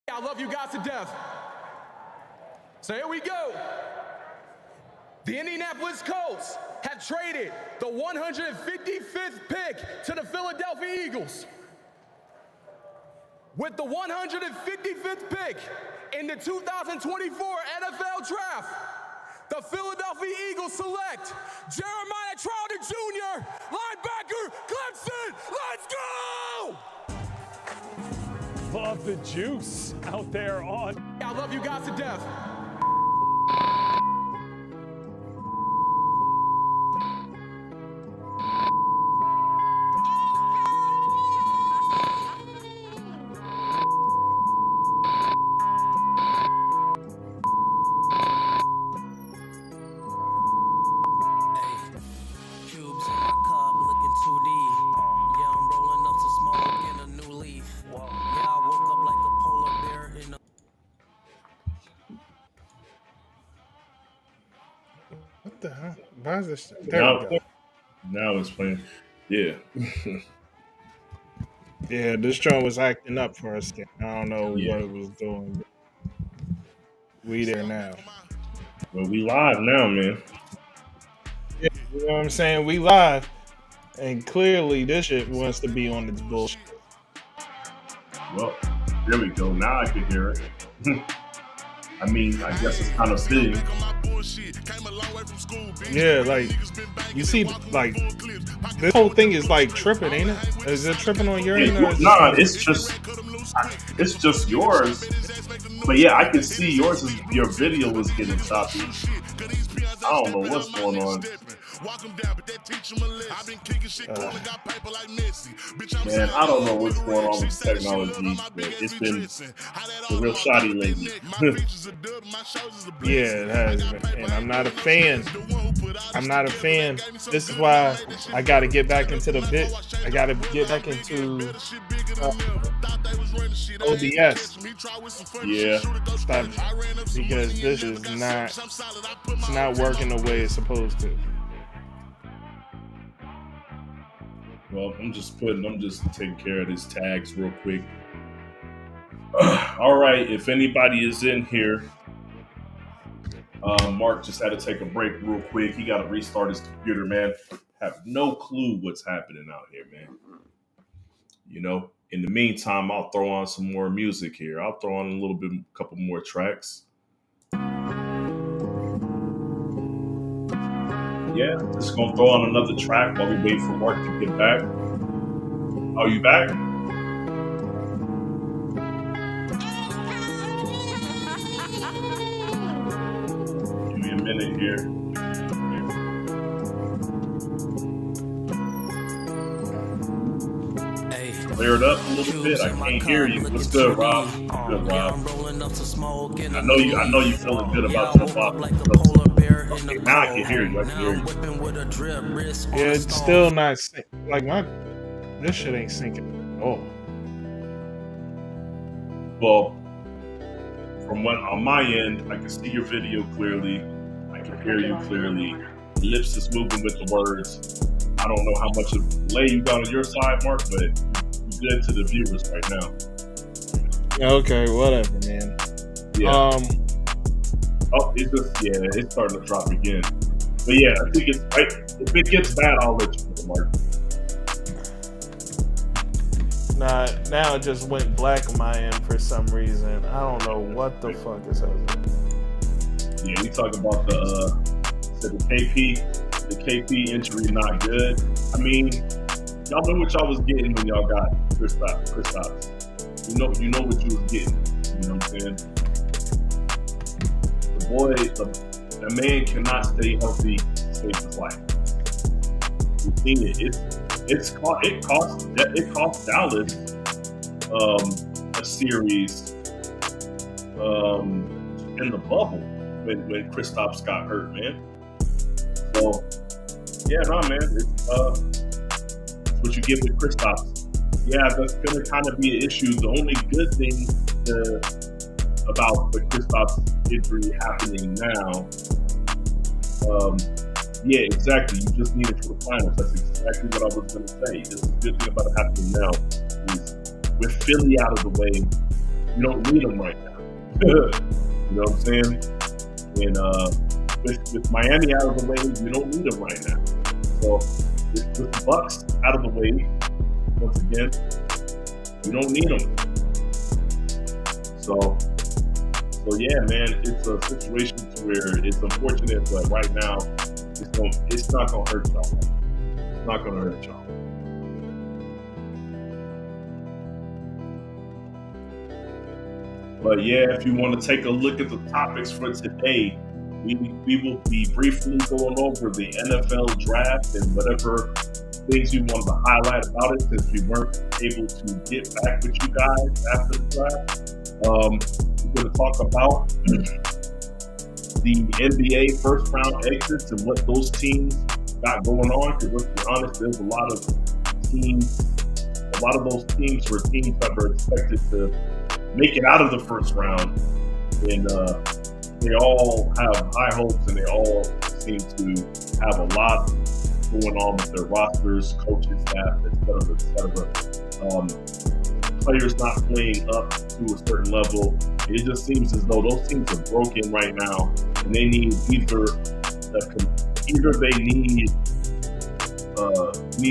I love you guys to death. So here we go. The Indianapolis Colts have traded the 155th pick to the Philadelphia Eagles. With the 155th pick in the 2024 NFL Draft, the Philadelphia Eagles select Jeremiah Trotter Jr., linebacker, Clemson. Let's go! Love the juice out there on. I love you guys to death. What the hell? Why is this? There we go. Now it's playing. Yeah. Yeah, this joint was acting up for a second. I don't know what it was doing. We there now. Well, we live now, man. Yeah, you know what I'm saying? We live. And clearly this shit wants to be on its bullshit. Well, there we go. Now I can hear it. I mean, I guess it's kind of fitting. Yeah, like, you see, like, this whole thing is like tripping, ain't it? Is it tripping on your end? Nah, it's just yours. But yeah, I can see yours. Your video was getting choppy. I don't know what's going on. Man, I don't know what's going on with technology. It's been real shoddy lately. Yeah, it has been. And I'm not a fan. This is why I got to get back into the bit. I got to get back into OBS. Yeah. Stop, because this is not working the way it's supposed to. Well, I'm just taking care of these tags real quick. All right, if anybody is in here, Mark just had to take a break real quick. He got to restart his computer, man. Have no clue what's happening out here, man. You know, in the meantime, I'll throw on some more music here. I'll throw on a couple more tracks. Yeah, just gonna throw on another track while we wait for Mark to get back. Oh, you back? Give me a minute here. Clear it up a little bit. I can't hear you. What's good, Rob? Good, Rob. I know you feeling good about your pop. Okay, now I can hear you. Yeah, it's still not like this shit ain't syncing. Oh. Well, from on my end, I can see your video clearly. I can hear you clearly. Lips is moving with the words. I don't know how much of delay you got on your side, Mark, but you're good to the viewers right now. Okay, whatever, man. Yeah. Oh, it's starting to drop again. But yeah, I think it's right. If it gets bad, I'll let you know, Mark. Nah, now it just went black on my end for some reason. I don't know what the fuck is happening. Yeah, we talking about the KP injury not good. I mean, y'all know what y'all was getting when y'all got Kristaps. You know what you was getting. You know what I'm saying? The man cannot stay healthy to save his life. We've seen it. It cost Dallas a series in the bubble when Kristaps got hurt, man. So yeah, man, it's what you get with Kristaps. Yeah, that's gonna kind of be an issue. The only good thing about the Kristaps injury happening now, yeah, exactly. You just need it for the finals. That's exactly what I was going to say. The good thing about it happening now is with Philly out of the way, You don't need them right now. You know what I'm saying? And with Miami out of the way, you don't need them right now. So with the Bucks out of the way, once again, you don't need them. So yeah, man, it's a situation where it's unfortunate, but right now, it's not gonna hurt y'all. It's not gonna hurt y'all. But yeah, if you want to take a look at the topics for today, we will be briefly going over the NFL draft and whatever things you wanted to highlight about it, since we weren't able to get back with you guys after the draft. We're going to talk about the NBA first round exits and what those teams got going on. Because let's be honest, there's a lot of those teams were teams that were expected to make it out of the first round, and they all have high hopes, and they all seem to have a lot going on with their rosters, coaching staff, etc. Players not playing up to a certain level. It just seems as though those teams are broken right now, and they need either they need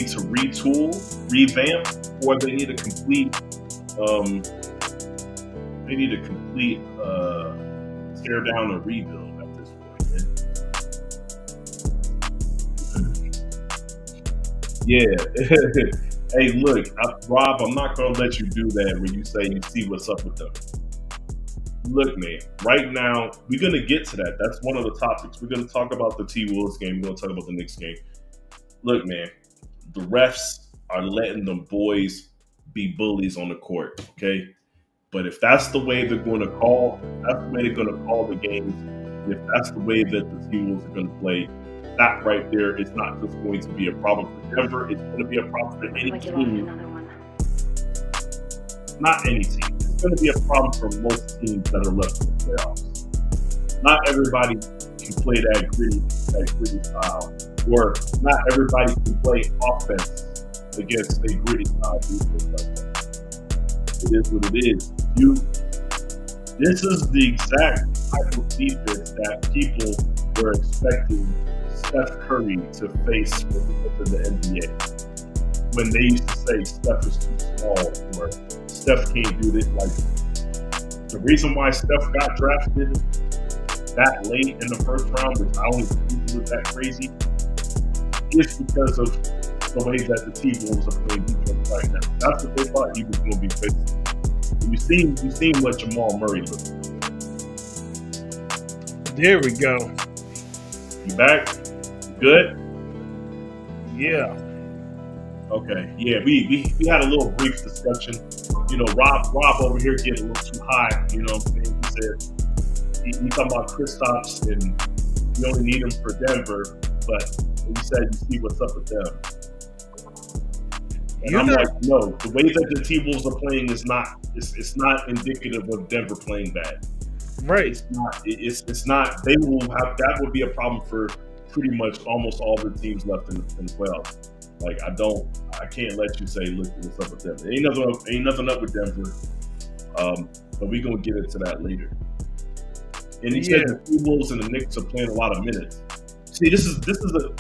to retool, revamp, or they need a complete tear down and rebuild at this point. Yeah. Hey, look, Rob, I'm not going to let you do that when you say you see what's up with them. Look, man, right now, we're going to get to that. That's one of the topics. We're going to talk about the T-Wolves game. We're going to talk about the Knicks game. Look, man, the refs are letting them boys be bullies on the court, okay? But if that's the way they're going to call, that's the way they're going to call the games, if that's the way that the T-Wolves are going to play, that right there is not just going to be a problem for Denver. It's going to be a problem for any team. Not any team. It's going to be a problem for most teams that are left in the playoffs. Not everybody can play that gritty style, or not everybody can play offense against a gritty style defense like that. It is what it is. This is the exact type of defense that people were expecting Steph Curry to face in the NBA. When they used to say Steph is too small, or Steph can't do this. Like, the reason why Steph got drafted that late in the first round, which I don't even think it was that crazy, is because of the way that the T-Wolves are playing defense right now. That's what they thought he was going to be facing. You seen what Jamal Murray looked like. There we go. You back? Good? Yeah. Okay. Yeah, we had a little brief discussion. You know, Rob over here getting a little too high. You know what I'm saying? He said he talking about Kristaps, and you only need him for Denver, but he said you see what's up with them. And I'm like, no, the way that the T-Wolves are playing is not. It's not indicative of Denver playing bad. Right. It's not. They will have. That would be a problem for pretty much almost all the teams left in the playoffs. Like, I can't let you say, look, what's up with Denver. Ain't nothing up with Denver. But we're gonna get into that later. And he said the T-Wolves and the Knicks are playing a lot of minutes. See, this is the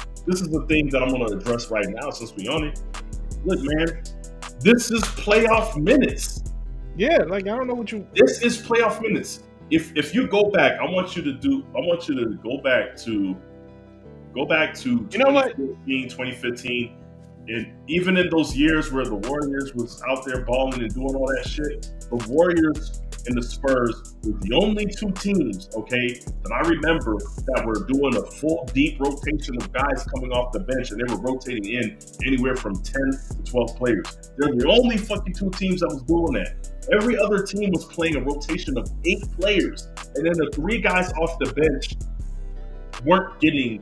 thing that I'm gonna address right now since we on it. Look, man, this is playoff minutes. Yeah, like, I don't know what you. This is playoff minutes. If you go back, I want you to go back to 2015, and even in those years where the Warriors was out there balling and doing all that shit, the Warriors and the Spurs were the only two teams, okay, that I remember that were doing a full deep rotation of guys coming off the bench, and they were rotating in anywhere from 10 to 12 players. They're the only fucking two teams that was doing that. Every other team was playing a rotation of 8 players, and then the 3 guys off the bench weren't getting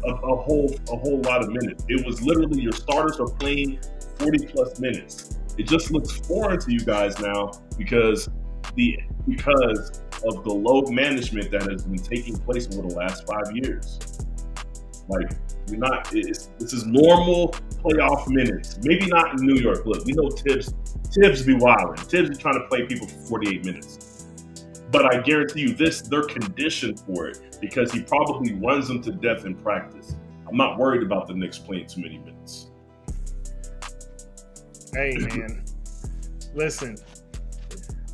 a whole lot of minutes. It was literally your starters are playing 40 plus minutes. It just looks foreign to you guys now because of the load management that has been taking place over the last 5 years. Like, this is normal playoff minutes. Maybe not in New York. Look, we know Tibbs be wilding. Tibbs is trying to play people for 48 minutes. But I guarantee you they're conditioned for it because he probably runs them to death in practice. I'm not worried about the Knicks playing too many minutes. Hey, man. Listen,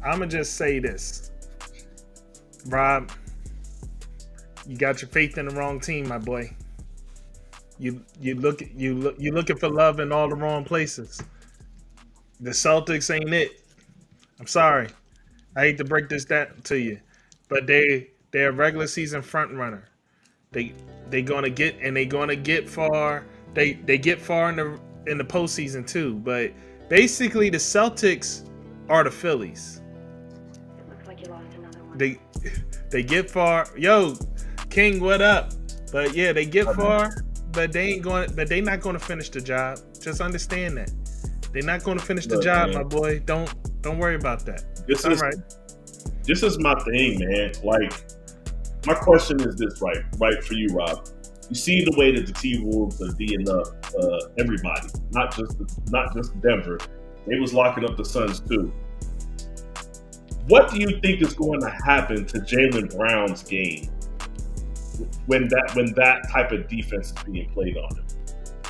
I'm going to just say this. Rob, you got your faith in the wrong team, my boy. You're looking for love in all the wrong places. The Celtics ain't it. I'm sorry. I hate to break this down to you, but they're a regular season front runner. They're gonna get far. They get far in the postseason too. But basically, the Celtics are the Phillies. It looks like you lost another one. They get far. Yo, King, what up? But yeah, they get far, but they're not going to finish the job. Just understand that. They're not going to finish the job, man. My boy. Don't worry about that. This is my thing, man. Like, my question is this, right for you, Rob. You see the way that the T-Wolves are D'ing up everybody, not just Denver. They was locking up the Suns too. What do you think is going to happen to Jaylen Brown's game when that type of defense is being played on him?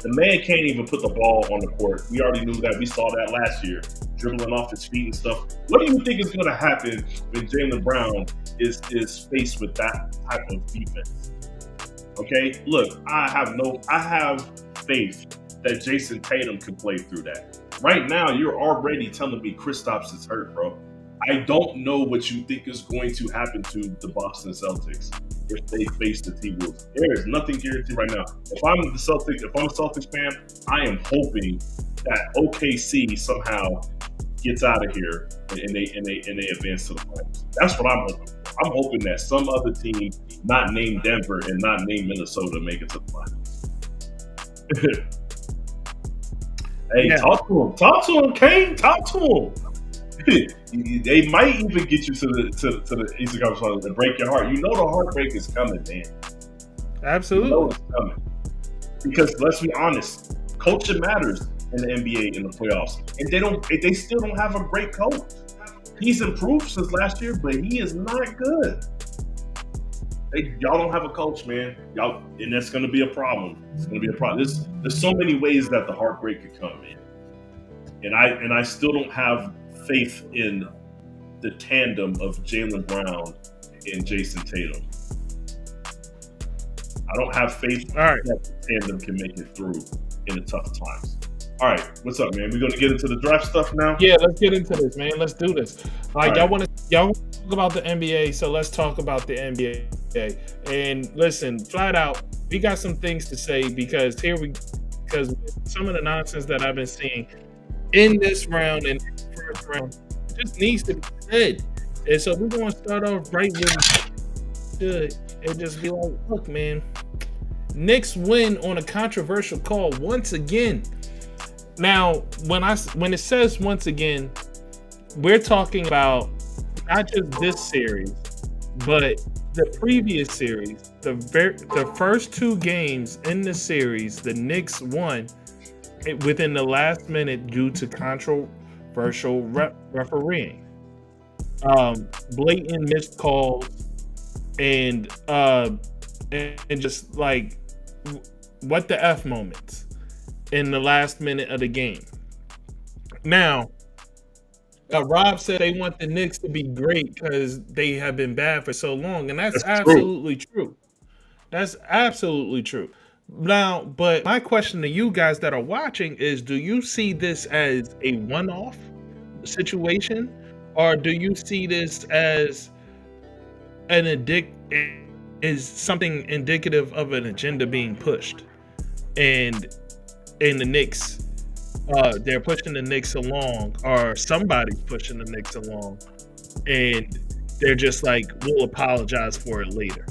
The man can't even put the ball on the court. We already knew that. We saw that last year, dribbling off his feet and stuff. What do you think is going to happen when Jaylen Brown is faced with that type of defense? Okay, look, I have faith that Jason Tatum can play through that. Right now, you're already telling me Kristaps is hurt, bro. I don't know what you think is going to happen to the Boston Celtics if they face the T-Wolves. There is nothing guaranteed right now. If I'm a Celtics fan, I am hoping that OKC somehow gets out of here and they advance to the finals. That's what I'm hoping for. I'm hoping that some other team, not named Denver and not named Minnesota, make it to the finals. Hey, yeah. Talk to him, Kane. Talk to him. They might even get you to the Eastern Conference Finals and break your heart. You know the heartbreak is coming, man. Absolutely, you know it's coming. Because let's be honest, coaching matters in the NBA in the playoffs, and they still don't have a great coach. He's improved since last year, but he is not good. Y'all don't have a coach, man. Y'all, and that's going to be a problem. It's going to be a problem. There's so many ways that the heartbreak could come, man. And I still don't have faith in the tandem of Jaylen Brown and Jason Tatum. I don't have faith that the tandem can make it through in the tough times. All right, what's up, man? We're going to get into the draft stuff now? Yeah, let's get into this, man. Let's do this. Y'all want to talk about the NBA, so let's talk about the NBA. And listen, flat out, we got some things to say because some of the nonsense that I've been seeing in this round and in the first round just needs to be said. And so we're going to start off right with good and just be like, look, man, Knicks win on a controversial call once again. Now, when it says once again, we're talking about not just this series, but the previous series. The first two games in the series, the Knicks won within the last minute due to controversial refereeing, blatant missed calls, and just like what the F moments in the last minute of the game. Now, Rob said they want the Knicks to be great because they have been bad for so long, and that's absolutely true. That's absolutely true. Now, but my question to you guys that are watching is, do you see this as a one-off situation, or do you see this as something indicative of an agenda being pushed, and the Knicks, they're pushing the Knicks along, or somebody's pushing the Knicks along, and they're just like, we'll apologize for it later?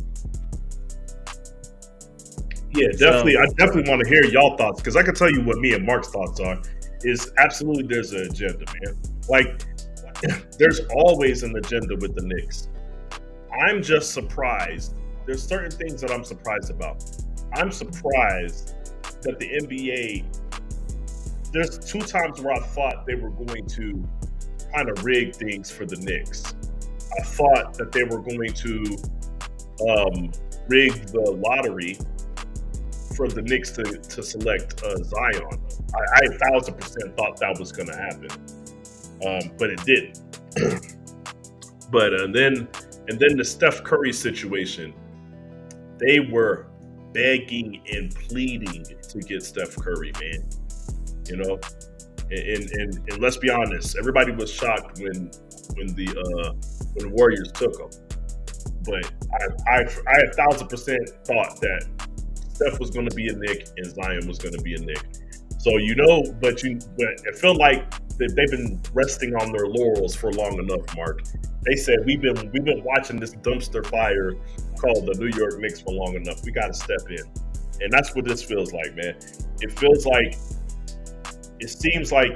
Yeah, definitely. I definitely want to hear y'all thoughts, because I can tell you what me and Mark's thoughts are. Is absolutely there's an agenda, man. Like, there's always an agenda with the Knicks. I'm just surprised. There's certain things that I'm surprised about. I'm surprised that the NBA. There's 2 times where I thought they were going to kind of rig things for the Knicks. I thought that they were going to rig the lottery for the Knicks to select Zion. I 1,000% thought that was going to happen, but it didn't. But and then the Steph Curry situation, they were begging and pleading to get Steph Curry, man. You know, and let's be honest, everybody was shocked when the Warriors took him. But I 1,000% thought that Steph was going to be a Knick and Zion was going to be a Knick. So but it felt like that they've been resting on their laurels for long enough, Mark. They said we've been watching this dumpster fire called the New York Knicks for long enough. We got to step in, and that's what this feels like, man. It seems like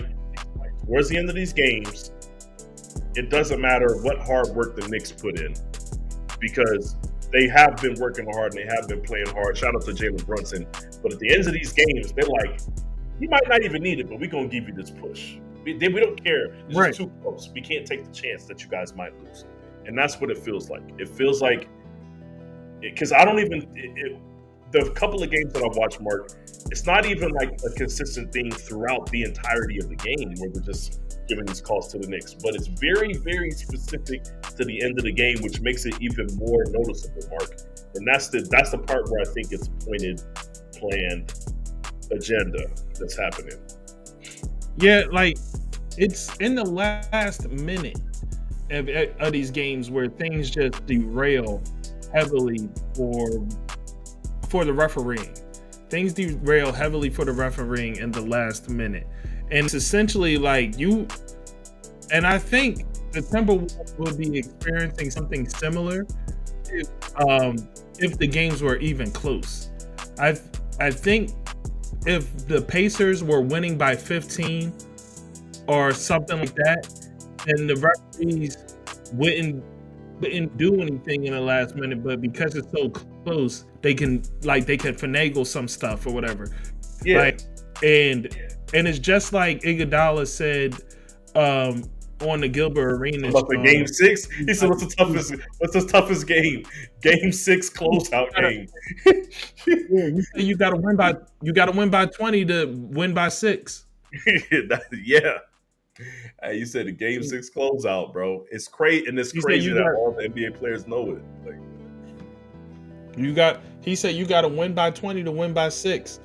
towards the end of these games, it doesn't matter what hard work the Knicks put in, because they have been working hard and they have been playing hard. Shout out to Jalen Brunson. But at the end of these games, they're like, you might not even need it, but we're going to give you this push. We don't care. It's too close. We can't take the chance that you guys might lose. And that's what it feels like. It feels like, because I don't even, the couple of games that I've watched, Mark, it's not even like a consistent thing throughout the entirety of the game where they're just giving these calls to the Knicks. But it's very, very specific to the end of the game, which makes it even more noticeable, Mark. And that's the part where I think it's pointed, planned agenda that's happening. Yeah, like it's in the last minute of these games where things just derail heavily for the refereeing. Things derail heavily for the refereeing in the last minute. And it's essentially like and I think the Timberwolves will be experiencing something similar if the games were even close. I think if the Pacers were winning by 15 or something like that, then the referees wouldn't do anything in the last minute, but because it's so close, they can finagle some stuff or whatever. Yeah. And it's just like Iguodala said on the Gilbert Arenas. About the game 6, he said, "What's the toughest game? Game 6 closeout game." You got to win by 20 to win by 6. Yeah. Hey, you said the game 6 closeout, bro. It's crazy, and it's crazy that all the NBA players know it. He said you got to win by 20 to win by 6.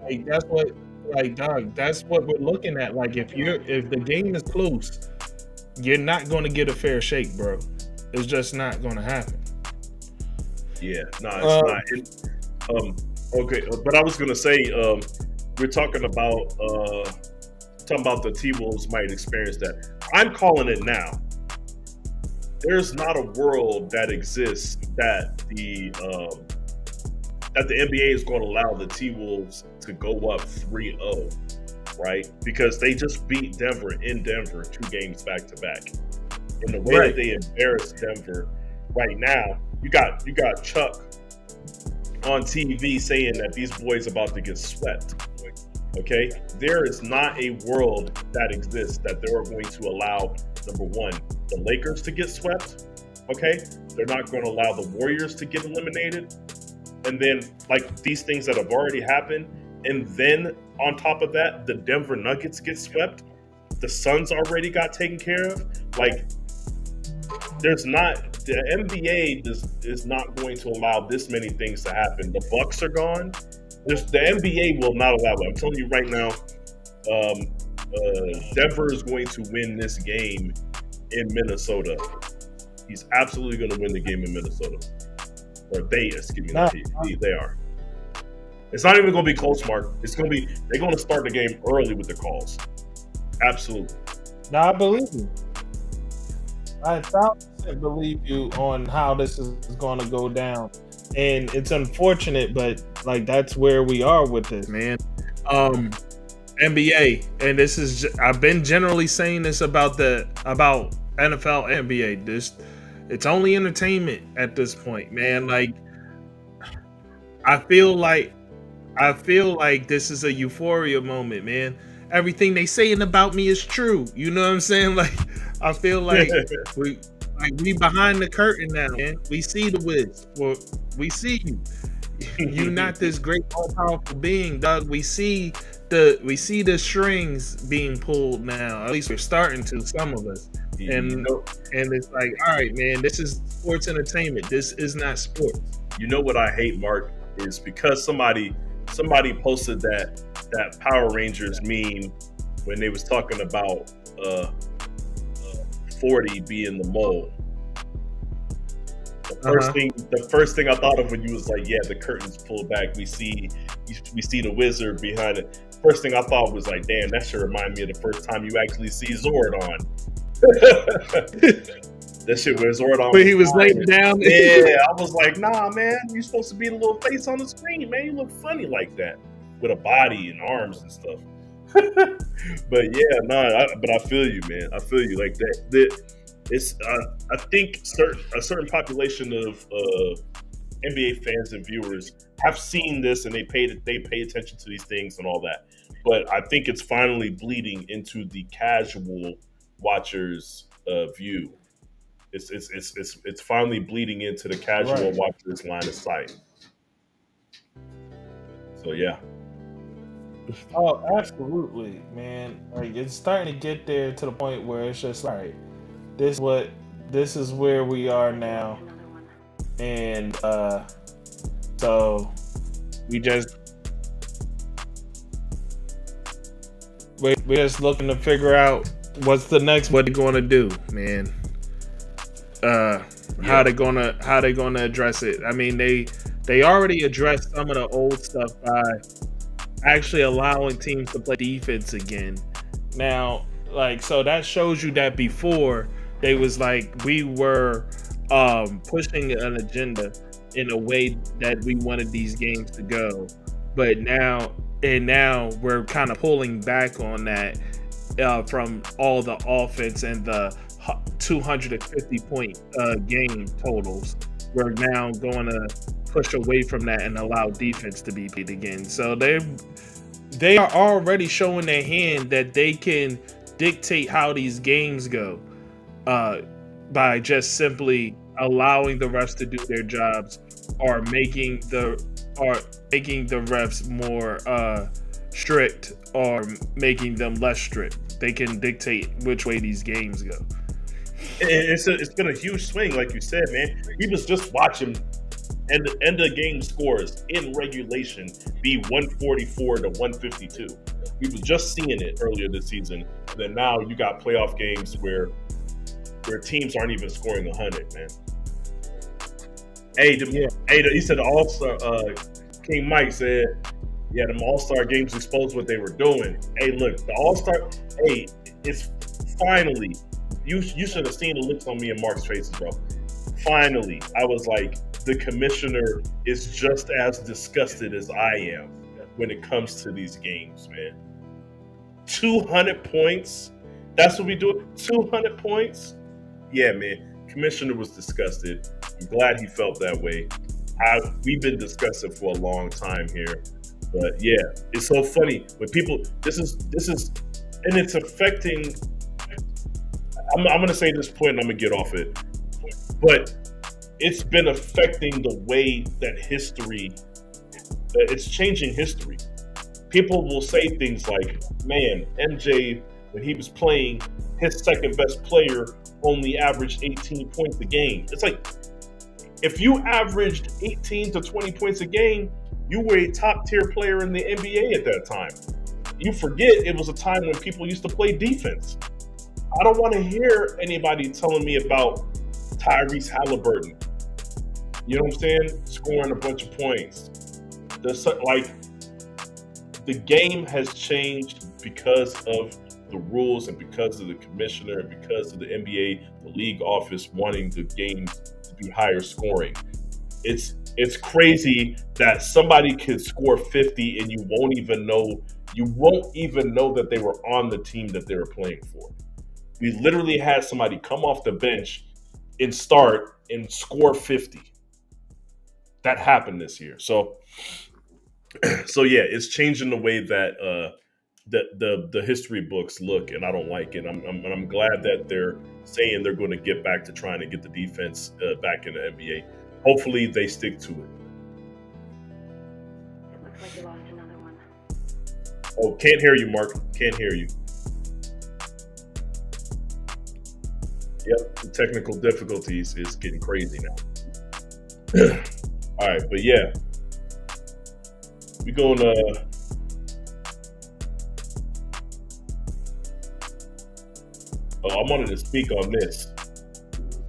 And that's what, dog, that's what we're looking at. Like, if the game is close, you're not going to get a fair shake, bro. It's just not going to happen. Yeah, no, it's not. Okay, but I was going to say, we're talking about the T-Wolves might experience that. I'm calling it now. There's not a world that exists that the NBA is going to allow the T-Wolves to go up 3-0, right? Because they just beat Denver in Denver 2 games back to back. And the way that they embarrassed Denver right now, you got Chuck on TV saying that these boys about to get swept. Okay, there is not a world that exists that they are going to allow, number one, the Lakers to get swept. Okay, they're not going to allow the Warriors to get eliminated. And then, like, these things that have already happened, and then on top of that, the Denver Nuggets get swept. The Suns already got taken care of. Like, the NBA is not going to allow this many things to happen. The Bucks are gone. The NBA will not allow it. I'm telling you right now, Denver is going to win this game in Minnesota. He's absolutely going to win the game in Minnesota. Or they are. It's not even going to be close, Mark. They're going to start the game early with the calls. Absolutely. Now, I believe you. I 1,000% believe you on how this is going to go down. And it's unfortunate, but like that's where we are with this, man. NBA, and this is I've been generally saying this about NFL NBA. It's only entertainment at this point, man. Like I feel like this is a euphoria moment, man. Everything they saying about me is true. You know what I'm saying? Like, I feel like we behind the curtain now, man. We see the Wiz. Well, we see you. You're not this great all-powerful being, dog. We see the strings being pulled now. At least we're starting to, some of us. And it's like, all right, man, this is sports entertainment. This is not sports. You know what I hate, Mark, is because somebody posted that Power Rangers meme when they was talking about 40 being the mole. The first thing I thought of when you was like, yeah, the curtains pulled back, we see the wizard behind it. First thing I thought was like, damn, that should remind me of the first time you actually see Zordon. That shit where Zordon when he was laying down. Yeah, I was like, nah, man, you're supposed to be the little face on the screen, man. You look funny like that with a body and arms and stuff. But yeah, but I feel you, man. I feel you like that. It's I think a certain population of NBA fans and viewers have seen this and they pay attention to these things and all that. But I think it's finally bleeding into the casual watcher's view. It's finally bleeding into the casual watcher's line of sight. So yeah. Oh, absolutely, man. Like, it's starting to get there to the point where it's just like, this is where we are now, and so we're just looking to figure out what they're going to do, man. How they gonna address it. I mean, they already addressed some of the old stuff by actually allowing teams to play defense again. Now, like, so that shows you that before they was like, we were pushing an agenda in a way that we wanted these games to go, but now we're kind of pulling back on that from all the offense and the 250 point game totals. We're now going to push away from that and allow defense to be played again. So they are already showing their hand that they can dictate how these games go by just simply allowing the refs to do their jobs, or making the refs more strict, or making them less strict. They can dictate which way these games go. It's been a huge swing, like you said, man. We was just watching end of game scores in regulation be 144 to 152. We was just seeing it earlier this season. And then now you got playoff games where teams aren't even scoring 100, man. He said the All-Star, King Mike said, yeah, them All-Star games exposed what they were doing. Hey, look, the All-Star, it's finally, you should have seen the looks on me and Mark's faces, bro. Finally, I was like, the commissioner is just as disgusted as I am when it comes to these games, man. 200 points? That's what we do? 200 points? Yeah, man. Commissioner was disgusted. I'm glad he felt that way. We've been disgusted for a long time here. But yeah, it's so funny when people, this is, and it's affecting, I'm going to say this point and I'm going to get off it. But it's been affecting the way that it's changing history. People will say things like, man, MJ, when he was playing, his second best player only averaged 18 points a game. It's like, if you averaged 18 to 20 points a game, you were a top tier player in the NBA at that time. You forget it was a time when people used to play defense. I don't want to hear anybody telling me about Tyrese Halliburton. You know what I'm saying? Scoring a bunch of points. The game has changed because of the rules and because of the commissioner and because of the NBA, the league office wanting the game to be higher scoring. It's crazy that somebody could score 50 and you won't even know that they were on the team that they were playing for. We literally had somebody come off the bench and start and score 50. That happened this year. So yeah, it's changing the way that the history books look, and I don't like it. I'm glad that they're saying they're going to get back to trying to get the defense back in the NBA. Hopefully, they stick to it. It looks like you lost another one. Oh, can't hear you, Mark. Can't hear you. Yep, the technical difficulties is getting crazy now. All right, but yeah, we're gonna. I wanted to speak on this.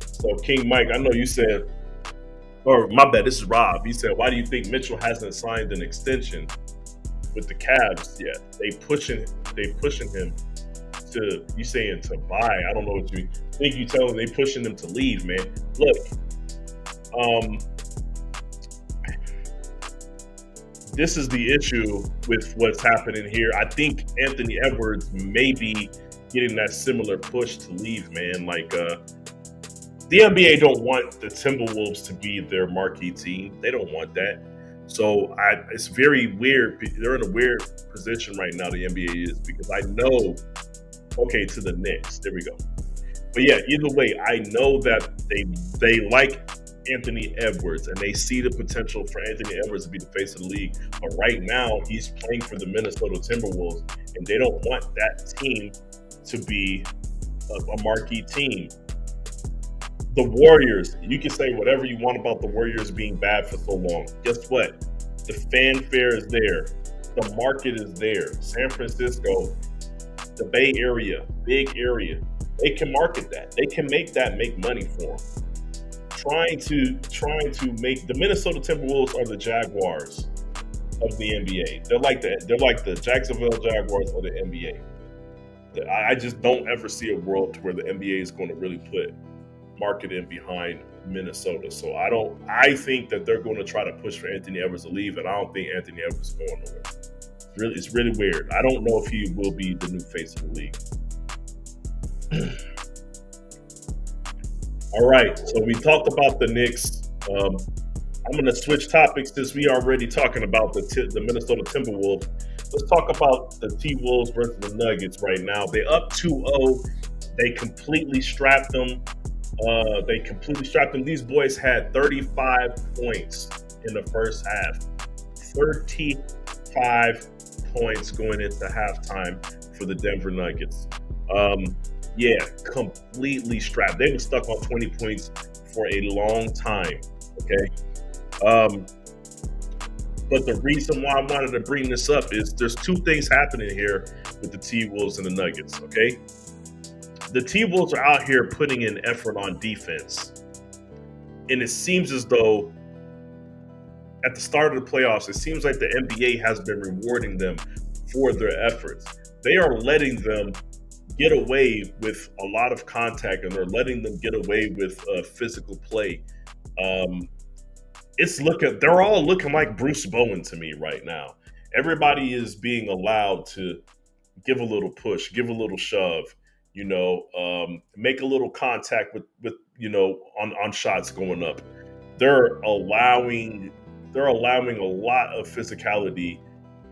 So, King Mike, I know you said, or my bad, this is Rob. He said, why do you think Mitchell hasn't signed an extension with the Cavs yet? They pushing him to, you saying to buy. I don't know what you think. You telling they pushing him to leave, man. Look, this is the issue with what's happening here. I think Anthony Edwards may be getting that similar push to leave, man. Like, the NBA don't want the Timberwolves to be their marquee team. They don't want that. So it's very weird. They're in a weird position right now, the NBA is, because I know, okay, to the Knicks. There we go. But yeah, either way, I know that they like Anthony Edwards and they see the potential for Anthony Edwards to be the face of the league. But right now, he's playing for the Minnesota Timberwolves, and they don't want that team to be a marquee team. The Warriors, you can say whatever you want about the Warriors being bad for so long. Guess what? The fanfare is there. The market is there. San Francisco, the Bay Area, big area. They can market that. They can make money for them. Trying to make the Minnesota Timberwolves are the Jaguars of the NBA. They're like the Jacksonville Jaguars of the NBA. I just don't ever see a world where the NBA is going to really put marketing behind Minnesota. So I think that they're going to try to push for Anthony Edwards to leave, and I don't think Anthony Edwards is going nowhere. It's really weird. I don't know if he will be the new face of the league. All right, so we talked about the Knicks. I'm going to switch topics since we are already talking about the Minnesota Timberwolves. Let's talk about the T-Wolves versus the Nuggets right now. They're up 2-0. They completely strapped them. These boys had 35 points in the first half. 35 points going into halftime for the Denver Nuggets. Yeah, completely strapped. They were stuck on 20 points for a long time, okay? But the reason why I wanted to bring this up is there's two things happening here with the T-Wolves and the Nuggets, okay? The T-Wolves are out here putting in effort on defense. And it seems as though at the start of the playoffs, it seems like the NBA has been rewarding them for their efforts. They are letting them get away with a lot of contact, and they're letting them get away with physical play. They're all looking like Bruce Bowen to me right now. Everybody is being allowed to give a little push, give a little shove, make a little contact with on shots going up. They're allowing a lot of physicality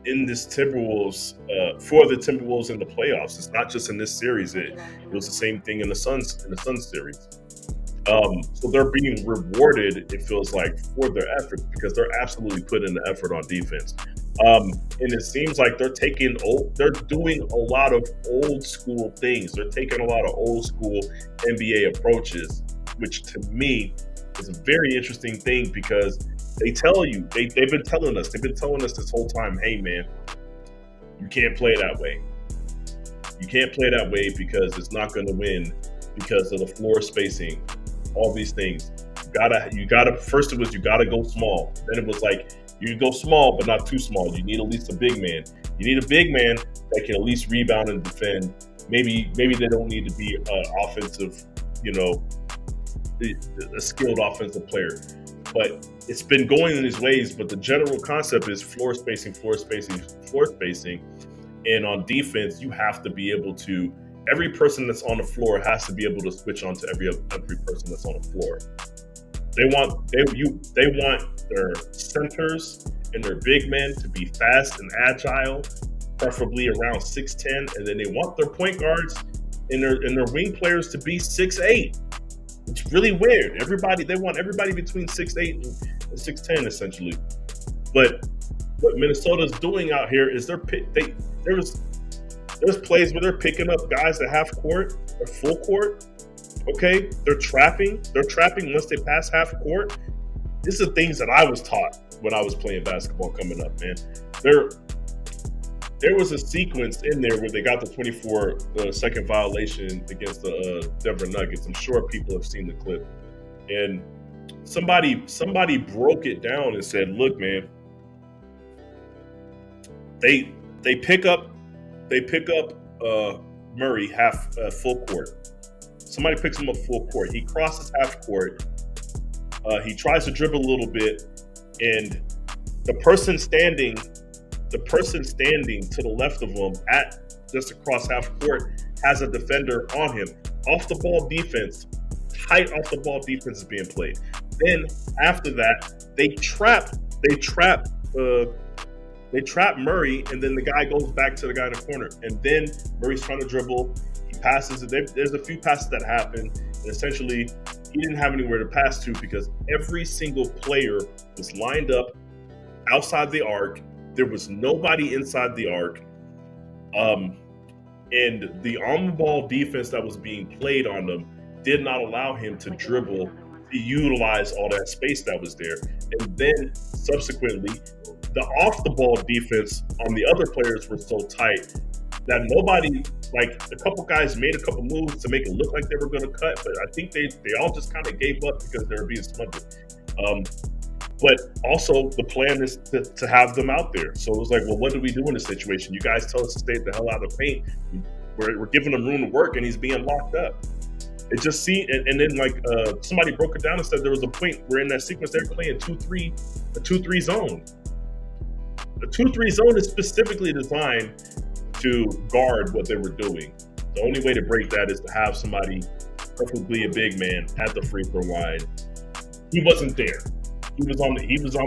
in this Timberwolves for the Timberwolves in the playoffs. It's not just in this series. It was the same thing in the Suns series. So they're being rewarded, it feels like, for their efforts because they're absolutely putting the effort on defense. And it seems like they're doing a lot of old school things. They're taking a lot of old school NBA approaches, which to me is a very interesting thing because they tell you, they've been telling us this whole time, hey man, you can't play that way. You can't play that way because it's not going to win because of the floor spacing, all these things. You gotta, first it was, you gotta go small. Then it was like, you can go small, but not too small. You need at least a big man. You need a big man that can at least rebound and defend. Maybe they don't need to be offensive, a skilled offensive player. But it's been going in these ways, but the general concept is floor spacing. And on defense, you have to be able to, every person that's on the floor has to be able to switch on to every person that's on the floor. They want their centers and their big men to be fast and agile, preferably around 6'10", and then they want their point guards and their wing players to be 6'8". It's really weird. They want everybody between 6'8" and 6'10" essentially. But what Minnesota's doing out here is there's plays where they're picking up guys at half court or full court. Okay, they're trapping once they pass half court. These are things that I was taught when I was playing basketball coming up, man. There was a sequence in there where they got the 24-second violation against the Denver Nuggets. I'm sure people have seen the clip. And somebody broke it down and said, look, man, they pick up Murray full court. Somebody picks him up full court. He crosses half court. He tries to dribble a little bit, and the person standing to the left of him at just across half court has a defender on him. Off the ball defense, tight off the ball defense is being played. Then after that, they trap Murray, and then the guy goes back to the guy in the corner. And then Murray's trying to dribble. He passes. There's a few passes that happen, and essentially he didn't have anywhere to pass to because every single player was lined up outside the arc. There was nobody inside the arc. And the on-the-ball defense that was being played on them did not allow him to dribble, to utilize all that space that was there. And then subsequently, the off-the-ball defense on the other players were so tight that nobody, like a couple guys made a couple moves to make it look like they were going to cut, but I think they all just kind of gave up because they were being smothered. But also the plan is to have them out there. So it was like, well, what do we do in this situation? You guys tell us to stay the hell out of the paint. We're giving him room to work, and he's being locked up. It just and then like somebody broke it down and said there was a point where in that sequence they're playing a 2-3 zone. The 2-3 zone is specifically designed to guard what they were doing. The only way to break that is to have somebody, preferably a big man, at the free throw line. He wasn't there. He was on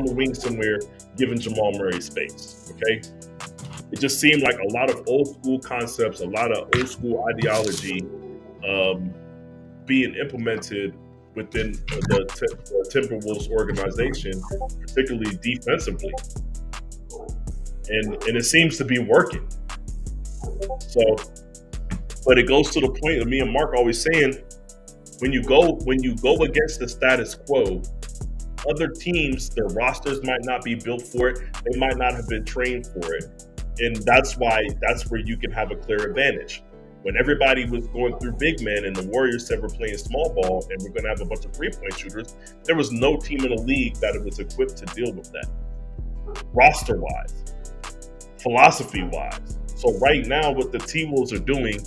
the wing somewhere, giving Jamal Murray space. Okay, it just seemed like a lot of old school concepts, a lot of old school ideology being implemented within the Timberwolves organization, particularly defensively, and it seems to be working. So, but it goes to the point of me and Mark always saying, when you go against the status quo, other teams, their rosters might not be built for it. They might not have been trained for it. And that's where you can have a clear advantage. When everybody was going through big men and the Warriors said we're playing small ball and we're going to have a bunch of 3-point shooters, there was no team in the league that was equipped to deal with that. Roster-wise, philosophy-wise. So right now, what the T-Wolves are doing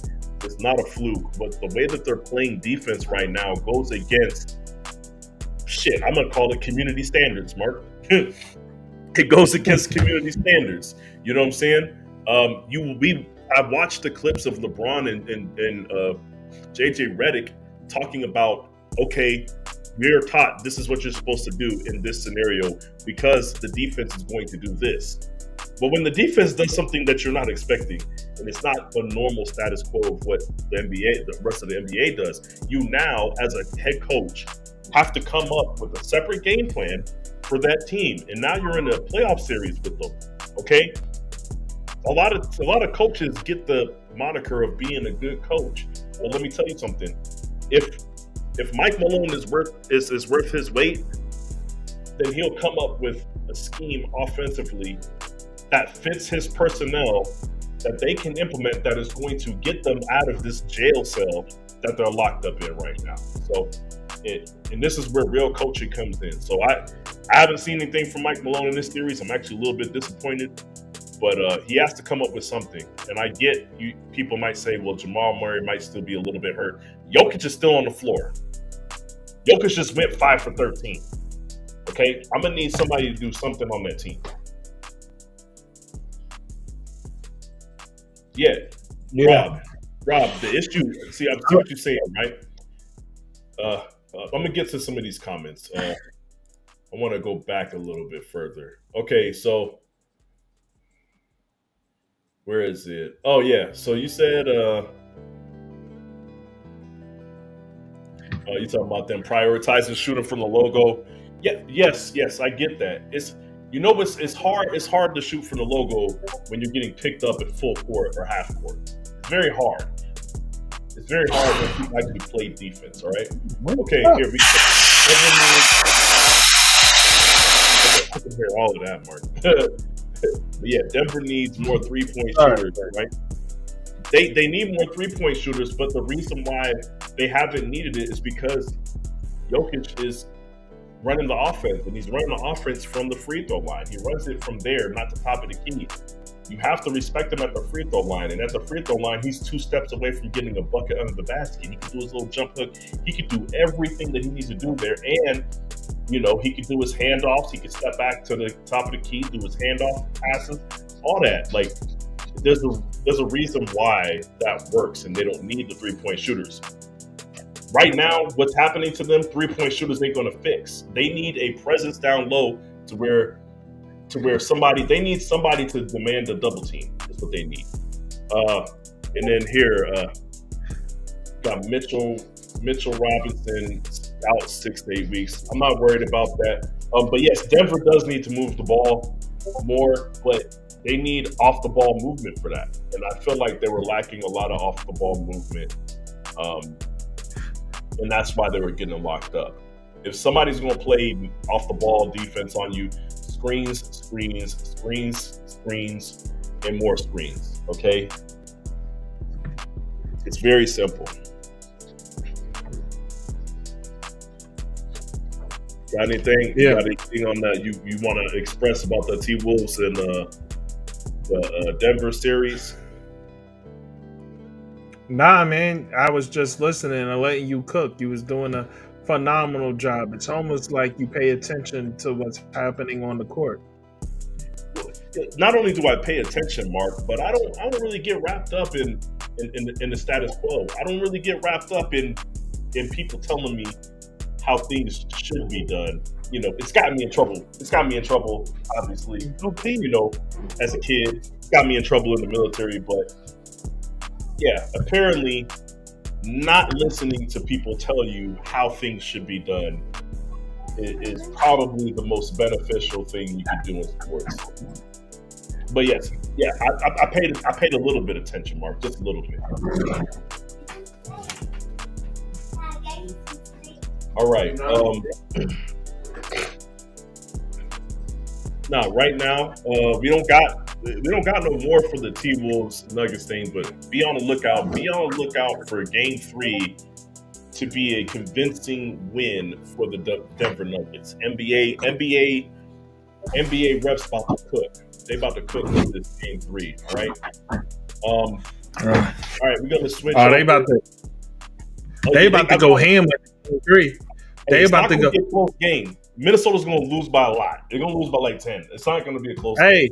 is not a fluke, but the way that they're playing defense right now goes against I'm going to call it community standards, Mark. It goes against community standards. You know what I'm saying? I watched the clips of LeBron and JJ Redick talking about, okay, we're taught this is what you're supposed to do in this scenario because the defense is going to do this. But when the defense does something that you're not expecting, and it's not the normal status quo of what the rest of the NBA does, you now, as a head coach, have to come up with a separate game plan for that team. And now you're in a playoff series with them. Okay? A lot of coaches get the moniker of being a good coach. Well, let me tell you something. If Mike Malone is worth his weight, then he'll come up with a scheme offensively that fits his personnel that they can implement that is going to get them out of this jail cell that they're locked up in right now. So, and this is where real coaching comes in. So I haven't seen anything from Mike Malone in this series. I'm actually a little bit disappointed, but he has to come up with something. And I get people might say, well, Jamal Murray might still be a little bit hurt. Jokic is still on the floor. Jokic just went 5 for 13. Okay, I'm gonna need somebody to do something on that team. Yeah. Rob, the issue. See, I see what you're saying, right? I'm gonna get to some of these comments. I want to go back a little bit further. Okay, so where is it? Oh yeah, so you said you talking about them prioritizing shooting from the logo. Yeah, yes, I get that. It's hard. It's hard to shoot from the logo when you're getting picked up at full court or half court. It's very hard. It's very hard when you actually play defense. All right. Okay, here we go. I can hear all of that, Mark. But yeah, Denver needs more 3-point shooters, right? They need more 3-point shooters, but the reason why they haven't needed it is because Jokic is running the offense, and he's running the offense from the free throw line. He runs it from there, not the top of the key. You have to respect him at the free throw line, and at the free throw line, he's 2 steps away from getting a bucket under the basket. He can do his little jump hook. He can do everything that he needs to do there, and he can do his handoffs. He can step back to the top of the key, do his handoff passes, all that. Like, there's a reason why that works, and they don't need the 3-point shooters. Right now, what's happening to them, 3-point shooters ain't going to fix. They need a presence down low to where they need somebody to demand a double team. Is what they need. And then here, got Mitchell Robinson out 6 to 8 weeks. I'm not worried about that. But yes, Denver does need to move the ball more, but they need off the ball movement for that. And I feel like they were lacking a lot of off the ball movement. And that's why they were getting locked up. If somebody's going to play off the ball defense on you, screens, and more screens. Okay, it's very simple. Got anything? Yeah. Got anything on that you want to express about the T-Wolves and the Denver series? Nah, man, I was just listening and letting you cook. You was doing a phenomenal job. It's almost like you pay attention to what's happening on the court. Not only do I pay attention, Mark, but I don't really get wrapped up in the status quo. I don't really get wrapped up in people telling me how things should be done. It's gotten me in trouble. It's got me in trouble, obviously. As a kid, it's got me in trouble in the military, but yeah, apparently not listening to people tell you how things should be done is probably the most beneficial thing you can do in sports. But yes, yeah, I paid a little bit of attention, Mark, just a little bit. All right. Right now, we don't got no more for the T-Wolves Nuggets thing, but be on the lookout. Be on the lookout for Game 3 to be a convincing win for the Denver Nuggets. NBA refs about to cook. They about to cook with this Game 3. All right. All right. We're gonna switch. They about to go ham with Game 3. They about to go. Be a close game. Minnesota's going to lose by a lot. They're going to lose by like 10. It's not going to be a close game. Hey,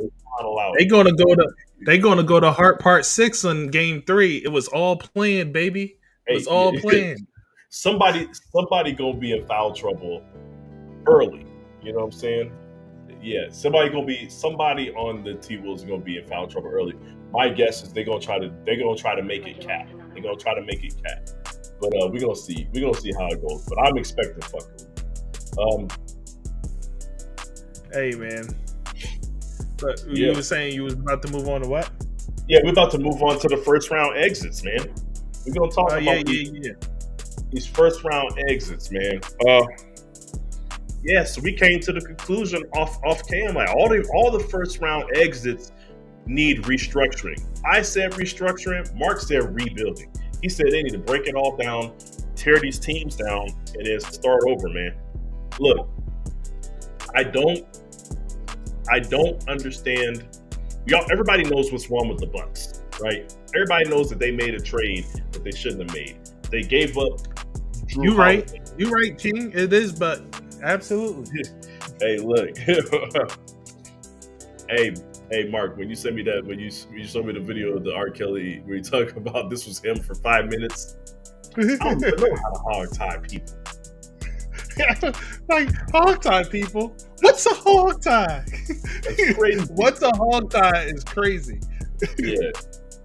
they're going to go to Heart Part 6 on Game 3. It was all planned, baby. It was all planned. Somebody going to be in foul trouble early. You know what I'm saying? Yeah, somebody on the T-Wolves is going to be in foul trouble early. My guess is they're going to try to make it cap. They're going to try to make it cap. But we're going to see. We're going to see how it goes. But I'm expecting fuckery. Hey, man. But you were saying you was about to move on to what? Yeah, we're about to move on to the first round exits, man. We're going to talk about these first round exits, man. So we came to the conclusion off cam, like all the first round exits need restructuring. I said restructuring. Mark said rebuilding. He said they need to break it all down, tear these teams down, and then start over, man. Look, I don't understand. Everybody knows what's wrong with the Bucks, right? Everybody knows that they made a trade that they shouldn't have made. They gave up Drew Holiday. You right, King. It is, but absolutely. Hey, look. Hey, Mark. When you sent me that, when you showed me the video of the R. Kelly, where you talk about this was him for 5 minutes. I don't know how to hog tie people. Like hog tie, people. What's a hog tie? crazy. What's a hog tie is crazy.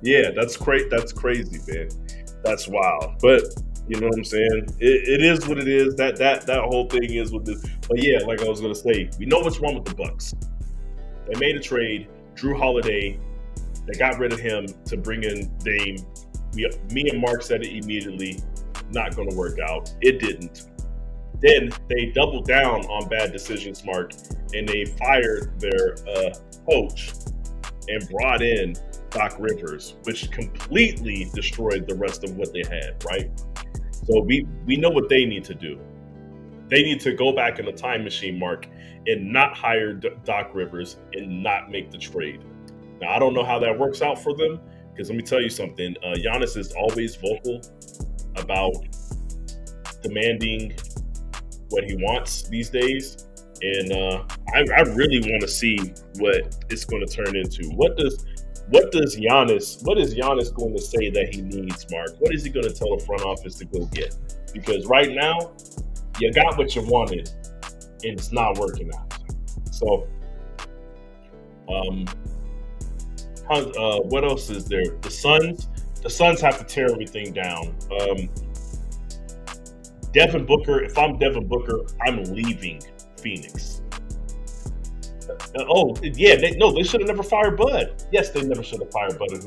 Yeah, that's great. That's crazy, man. That's wild. But you know what I'm saying? It is what it is. That whole thing is what this. But yeah, like I was gonna say, we know what's wrong with the Bucks. They made a trade, Drew Holiday. They got rid of him to bring in Dame. Me and Mark said it immediately. Not going to work out. It didn't. Then they doubled down on bad decisions, Mark, and they fired their coach and brought in Doc Rivers, which completely destroyed the rest of what they had, right? So we know what they need to do. They need to go back in the time machine, Mark, and not hire Doc Rivers and not make the trade. Now, I don't know how that works out for them, because let me tell you something. Giannis is always vocal about demanding what he wants these days. And I really want to see what it's going to turn into. What is Giannis going to say that he needs, Mark? What is he going to tell the front office to go get? Because right now, you got what you wanted, and it's not working out. So, what else is there? The Suns have to tear everything down. Devin Booker, if I'm Devin Booker, I'm leaving Phoenix. They should have never fired Bud. Yes, they never should have fired Coach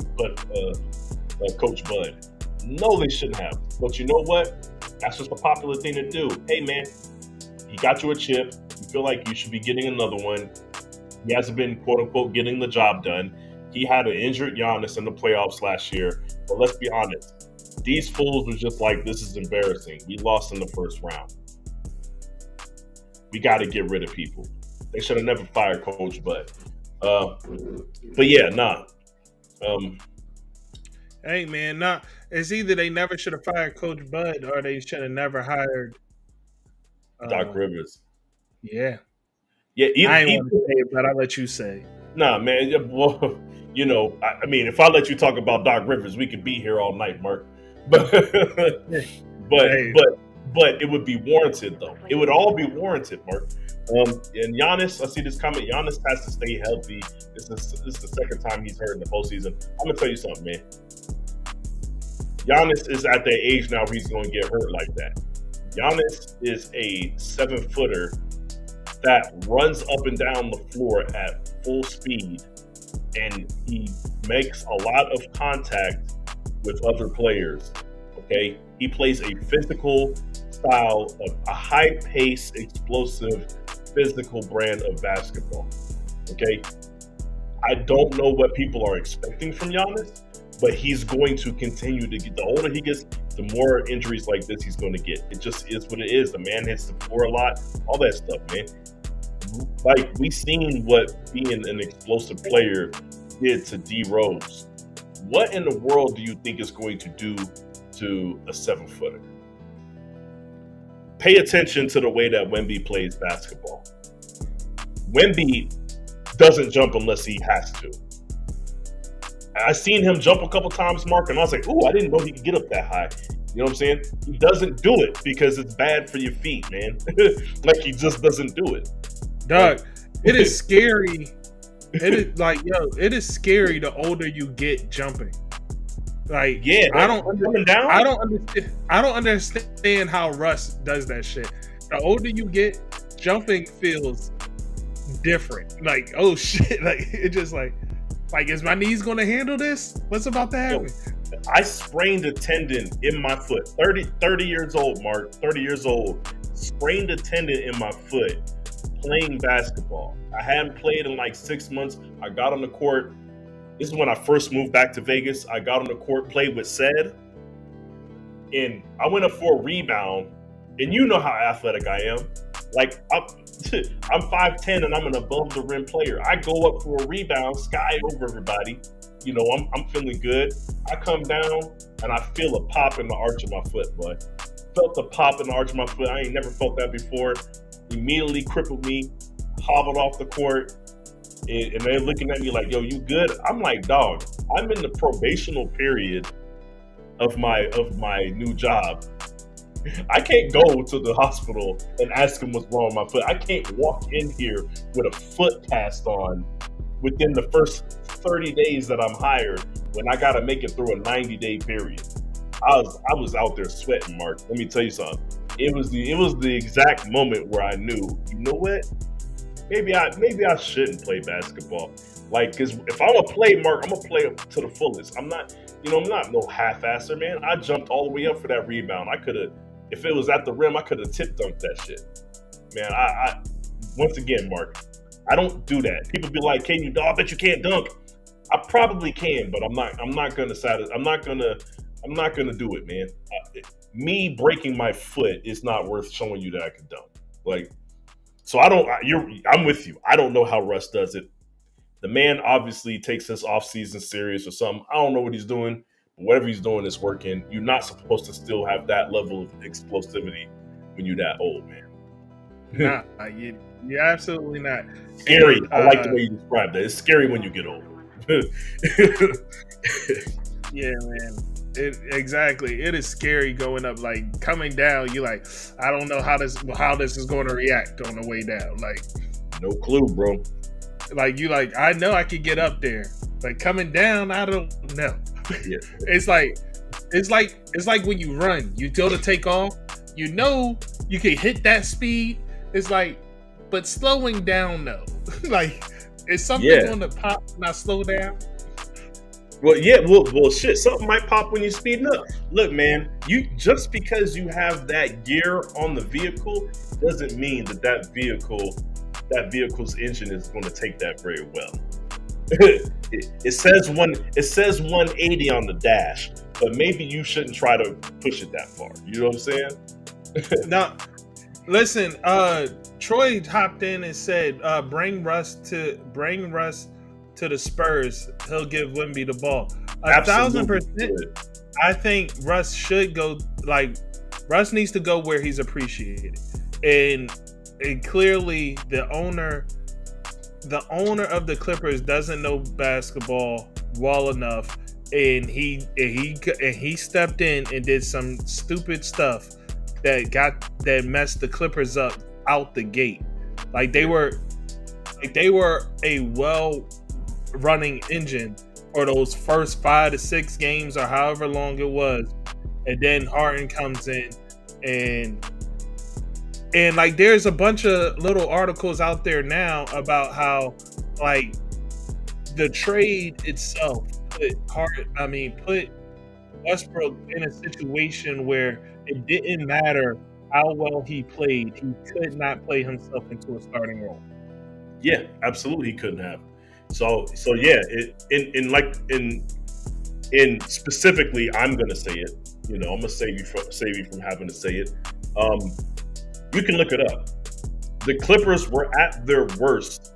Bud. No, they shouldn't have. But you know what? That's just a popular thing to do. Hey, man, he got you a chip. You feel like you should be getting another one. He hasn't been, quote unquote, getting the job done. He had an injured Giannis in the playoffs last year. But let's be honest. These fools were just like, this is embarrassing. We lost in the first round. We got to get rid of people. They should have never fired Coach Bud. But yeah, nah. Hey, man, it's either they never should have fired Coach Bud or they should have never hired Doc Rivers. Yeah. Yeah, I ain't want to say it, but I'll let you say. Nah, man. Well, you know, I mean, if I let you talk about Doc Rivers, we could be here all night, Mark. But it would be warranted, though. It would all be warranted, Mark. And Giannis, I see this comment. Giannis has to stay healthy. This is the second time he's hurt in the postseason. I'm gonna tell you something, man. Giannis is at that age now where he's going to get hurt like that. Giannis is a 7-footer that runs up and down the floor at full speed, and he makes a lot of contact with other players. Okay, he plays a physical style of a high-pace, explosive, physical brand of basketball. Okay, I don't know what people are expecting from Giannis, but he's going to continue to get. The older he gets, the more injuries like this he's going to get. It just is what it is. The man hits the floor a lot, all that stuff, man. Like, we seen what being an explosive player did to D Rose. What in the world do you think is going to do to a 7-footer? Pay attention to the way that Wemby plays basketball. Wemby doesn't jump unless he has to. I seen him jump a couple times, Mark, and I was like, ooh, I didn't know he could get up that high. You know what I'm saying? He doesn't do it because it's bad for your feet, man. Like, he just doesn't do it. Doug, it is scary. It is like, it is scary the older you get jumping. Like, yeah, I don't understand how Russ does that shit. The older you get, jumping feels different. Like, oh shit. Like, it just like, is my knees going to handle this? What's about to happen? I sprained a tendon in my foot. 30 years old, Mark. 30 years old. Sprained a tendon in my foot playing basketball. I hadn't played in like 6 months. I got on the court. This is when I first moved back to Vegas. I got on the court, played with Ced, and I went up for a rebound. And you know how athletic I am. Like, I'm 5'10", and I'm an above the rim player. I go up for a rebound, sky over everybody. You know, I'm feeling good. I come down and I feel a pop in the arch of my foot, boy. Felt the pop in the arch of my foot. I ain't never felt that before. Immediately crippled me, hobbled off the court, and they're looking at me like, yo, you good? I'm like, dog, I'm in the probational period of my new job. I can't go to the hospital and ask them what's wrong with my foot. I can't walk in here with a foot cast on within the first 30 days that I'm hired when I got to make it through a 90-day period. I was out there sweating, Mark. Let me tell you something. It was the exact moment where I knew, you know what? Maybe I shouldn't play basketball. Like, because if I'm gonna play, Mark, I'm gonna play to the fullest. I'm not no half-asser, man. I jumped all the way up for that rebound. I could have, if it was at the rim, I could have tip dunked that shit. Man, I once again, Mark, I don't do that. People be like, "Can you dunk? I bet you can't dunk." I probably can, but I'm not gonna do it, man. Me breaking my foot is not worth showing you that I can dunk. Like, so I'm with you. I don't know how Russ does it. The man obviously takes this offseason serious or something. I don't know what he's doing, but whatever he's doing is working. You're not supposed to still have that level of explosivity when you're that old, man. Nah, you're absolutely not. Scary. I like the way you described that. It's scary when you get old. Yeah, man. Exactly. It is scary going up. Like, coming down, you're like, I don't know how this is going to react on the way down. Like, no clue, bro. Like, I know I could get up there. Like, coming down, I don't know. Yeah. It's like when you run, you go to take off, you know you can hit that speed. It's like, but slowing down, no. Like, is something on the pop when I slow down? Well, yeah, well, shit. Something might pop when you're speeding up. Look, man, you just because you have that gear on the vehicle doesn't mean that vehicle's engine is going to take that very well. It says 180 on the dash, but maybe you shouldn't try to push it that far. You know what I'm saying? Now, listen. Troy hopped in and said, "Bring Russ to the Spurs. He'll give Wemby the ball." 1,000%. I think Russ should go. Like, Russ needs to go where he's appreciated, and clearly the owner of the Clippers doesn't know basketball well enough, and he stepped in and did some stupid stuff that messed the Clippers up out the gate. Like, they were a well running engine for those first 5 to 6 games or however long it was, and then Harden comes in and like, there's a bunch of little articles out there now about how, like, the trade itself put Westbrook in a situation where it didn't matter how well he played. He could not play himself into a starting role. Yeah, absolutely, he couldn't have. So yeah, in specifically, I'm gonna say it. You know, I'm gonna save you from having to say it. You can look it up. The Clippers were at their worst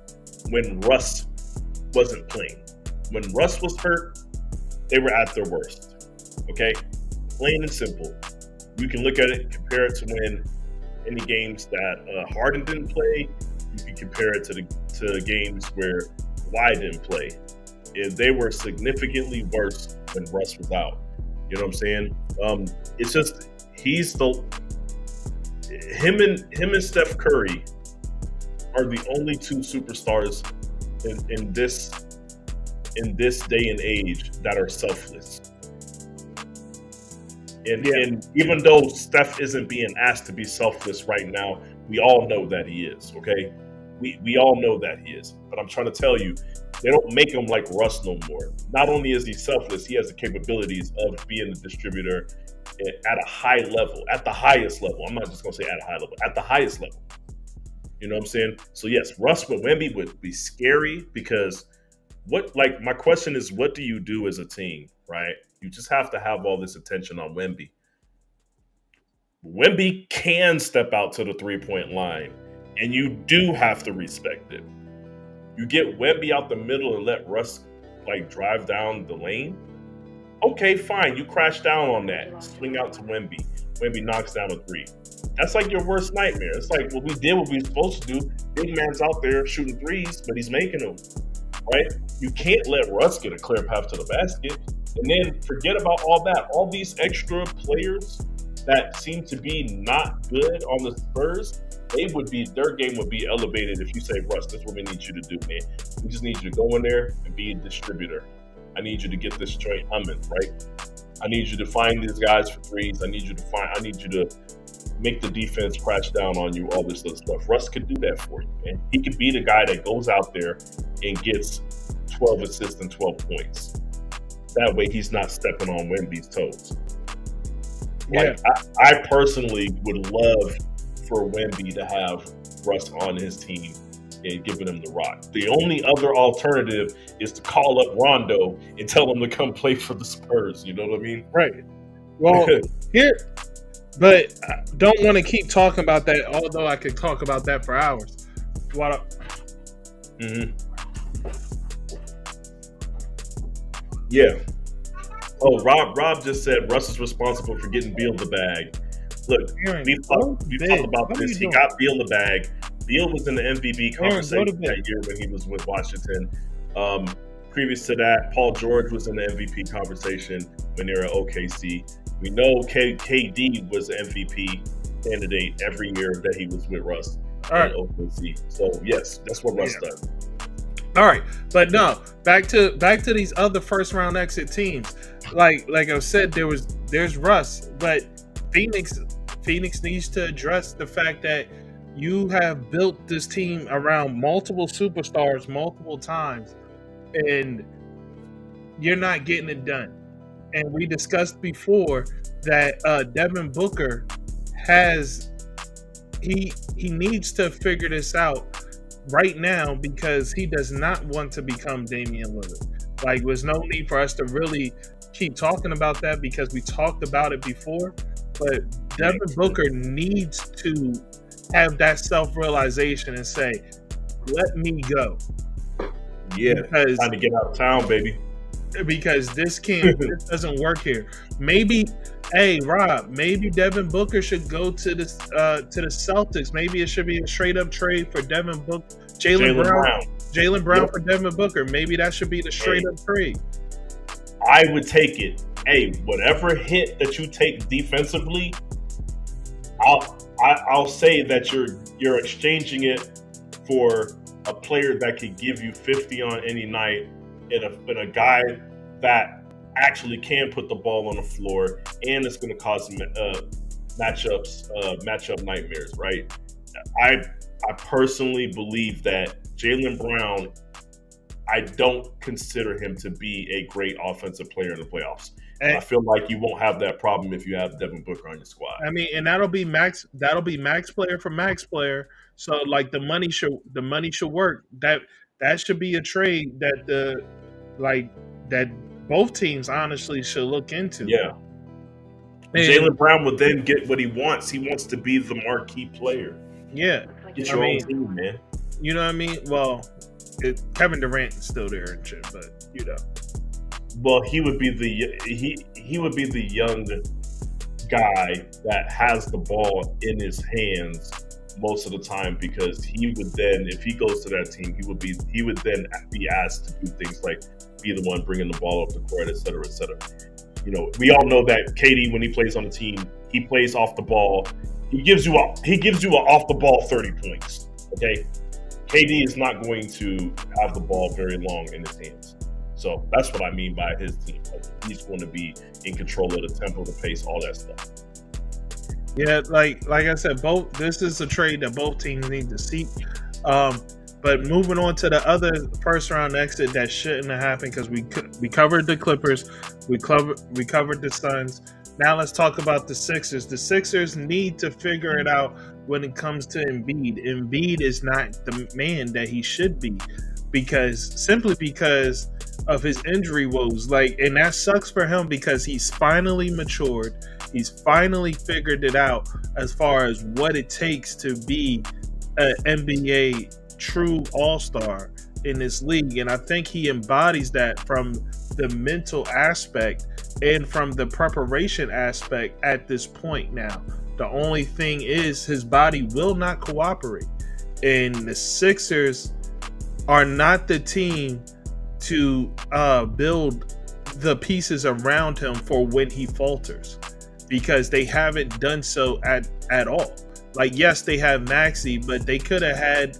when Russ wasn't playing. When Russ was hurt, they were at their worst. Okay, plain and simple. You can look at it, compare it to when any games that Harden didn't play. You can compare it to games where Kawhi didn't play. And they were significantly worse when Russ was out. You know what I'm saying? It's just him and Steph Curry are the only two superstars in this day and age that are selfless. And even though Steph isn't being asked to be selfless right now, we all know that he is, okay? We all know that he is. But I'm trying to tell you, they don't make him like Russ no more. Not only is he selfless, he has the capabilities of being a distributor at a high level, at the highest level. I'm not just going to say at a high level, at the highest level. You know what I'm saying? So yes, Russ with Wemby would be scary because my question is, what do you do as a team, right? You just have to have all this attention on Wemby. Wemby can step out to the 3-point line, and you do have to respect it. You get Wemby out the middle and let Russ drive down the lane. Okay, fine. You crash down on that. Swing out to Wemby. Wemby knocks down a 3. That's like your worst nightmare. It's like, well, we did what we were supposed to do. Big man's out there shooting threes, but he's making them, right? You can't let Russ get a clear path to the basket. And then forget about all that. All these extra players that seem to be not good on the Spurs, their game would be elevated if you say, Russ, this is what we need you to do, man. We just need you to go in there and be a distributor. I need you to get this joint humming, right? I need you to find these guys for threes. I need you to make the defense crash down on you, all this other stuff. Russ could do that for you, man. He could be the guy that goes out there and gets 12 assists and 12 points. That way he's not stepping on Wemby's toes. Yeah. Like, I personally would love for Wemby to have Russ on his team and giving him the rock. The only other alternative is to call up Rondo and tell him to come play for the Spurs. You know what I mean? Right. Well, but I don't want to keep talking about that, although I could talk about that for hours. Yeah. Oh, Rob just said Russ is responsible for getting Beal the bag. Look, we talked about this. He got Beal the bag. Beal was in the MVP conversation that year when he was with Washington. Previous to that, Paul George was in the MVP conversation when they were at OKC. We know KD was the MVP candidate every year that he was with Russ at OKC. So yes, that's what Russ does. All right, but no, back to these other first round exit teams. Like I said, there's Russ, but Phoenix needs to address the fact that you have built this team around multiple superstars multiple times, and you're not getting it done. And we discussed before that Devin Booker he needs to figure this out right now because he does not want to become Damian Lillard. Like, there's no need for us to really keep talking about that because we talked about it before. But Devin Booker needs to have that self-realization and say, let me go. Yeah, time to get out of town, baby. Because this doesn't work here. Maybe, hey Rob, maybe Devin Booker should go to the Celtics. Maybe it should be a straight up trade for Devin Booker, Jaylen Brown for Devin Booker. Maybe that should be the straight up trade. I would take it. Hey, whatever hit that you take defensively, I'll say that you're exchanging it for a player that could give you 50 on any night, and a guy that actually can put the ball on the floor, and it's going to cause matchup nightmares, right? I personally believe that Jaylen Brown, I don't consider him to be a great offensive player in the playoffs. And I feel like you won't have that problem if you have Devin Booker on your squad. I mean, and that'll be max player for max player. So like the money should work. That should be a trade that both teams honestly should look into. Yeah. Jaylen Brown would then get what he wants. He wants to be the marquee player. Yeah. Get your own team, man. You know what I mean? Well, Kevin Durant is still there and shit, but you know. Well, he would be the young guy that has the ball in his hands most of the time, because he would then, if he goes to that team, he would then be asked to do things like be the one bringing the ball up the court, et cetera, et cetera. You know, we all know that KD, when he plays on the team, he plays off the ball. He gives you an off the ball 30 points. Okay, KD is not going to have the ball very long in his hands. So that's what I mean by his team. Like, he's going to be in control of the tempo, the pace, all that stuff. Yeah, like I said, this is a trade that both teams need to seek. But moving on to the other first round exit that shouldn't have happened, because we covered the Clippers, we covered the Suns. Now let's talk about the Sixers. The Sixers need to figure it out when it comes to Embiid. Embiid is not the man that he should be, simply because of his injury woes. And that sucks for him because he's finally matured. He's finally figured it out as far as what it takes to be an NBA true all-star in this league. And I think he embodies that from the mental aspect and from the preparation aspect at this point now. The only thing is his body will not cooperate. And the Sixers are not the team to build the pieces around him for when he falters. because they haven't done so at all. Like, yes, they have Maxey, but they could have had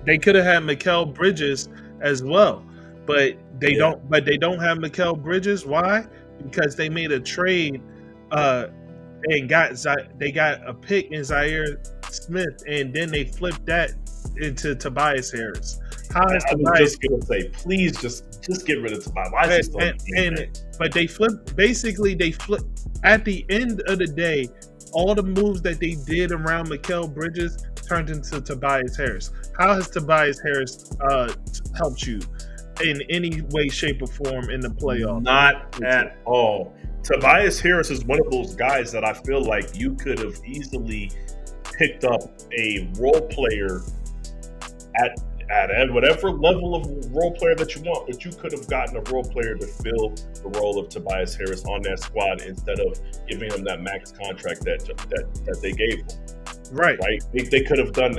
Mikal Bridges as well. But they don't. But they don't have Mikal Bridges. Why? Because they made a trade and they got a pick in Zaire Smith, and then they flipped that into Tobias Harris. How is I was Tobias? just gonna say, please just get rid of Tobias. Why is he still on the team? But they flipped. Basically, they flipped at the end of the day. All the moves that they did around Mikal Bridges turned into Tobias Harris. How has Tobias Harris helped you in any way, shape, or form in the playoffs? Not at all. Tobias Harris is one of those guys that I feel like you could have easily picked up a role player at whatever level of role player that you want, but you could have gotten a role player to fill the role of Tobias Harris on that squad instead of giving him that max contract that they gave him. Right. They could have done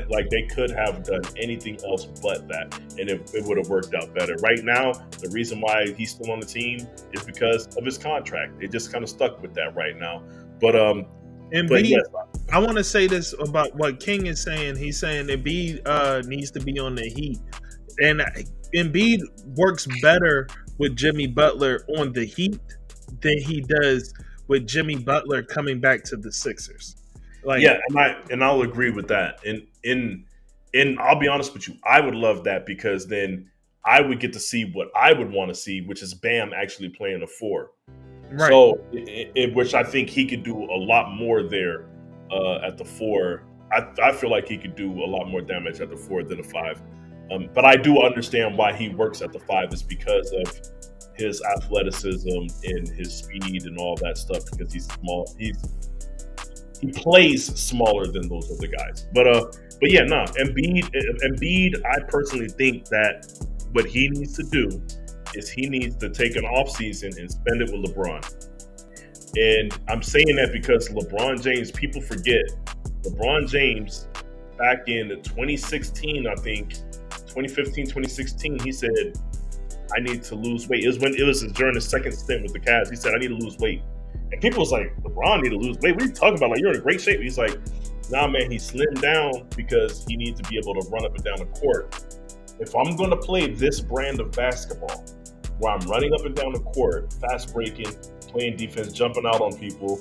anything else but that, and it would have worked out better. Right now, the reason why he's still on the team is because of his contract. They just kind of stuck with that right now. But Embiid, I want to say this about what King is saying. He's saying Embiid needs to be on the Heat, and Embiid works better with Jimmy Butler on the Heat than he does with Jimmy Butler coming back to the Sixers. And I'll agree with that. And I'll be honest with you, I would love that because then I would get to see what I would want to see, which is Bam actually playing a 4. Right. So, which I think he could do a lot more there at the 4. I feel like he could do a lot more damage at the 4 than the 5. But I do understand why he works at the 5 is because of his athleticism and his speed and all that stuff. Because he's small, he plays smaller than those other guys. But yeah, no, Embiid. I personally think that what he needs to do is he needs to take an off season and spend it with LeBron. And I'm saying that because LeBron James, people forget, LeBron James back in 2016, I think, 2015, 2016, he said, I need to lose weight. It was during his second stint with the Cavs. He said, I need to lose weight. And people was like, LeBron need to lose weight. What are you talking about? Like, you're in great shape. He's like, nah, man, he slimmed down because he needs to be able to run up and down the court. If I'm going to play this brand of basketball, where I'm running up and down the court, fast breaking, playing defense, jumping out on people,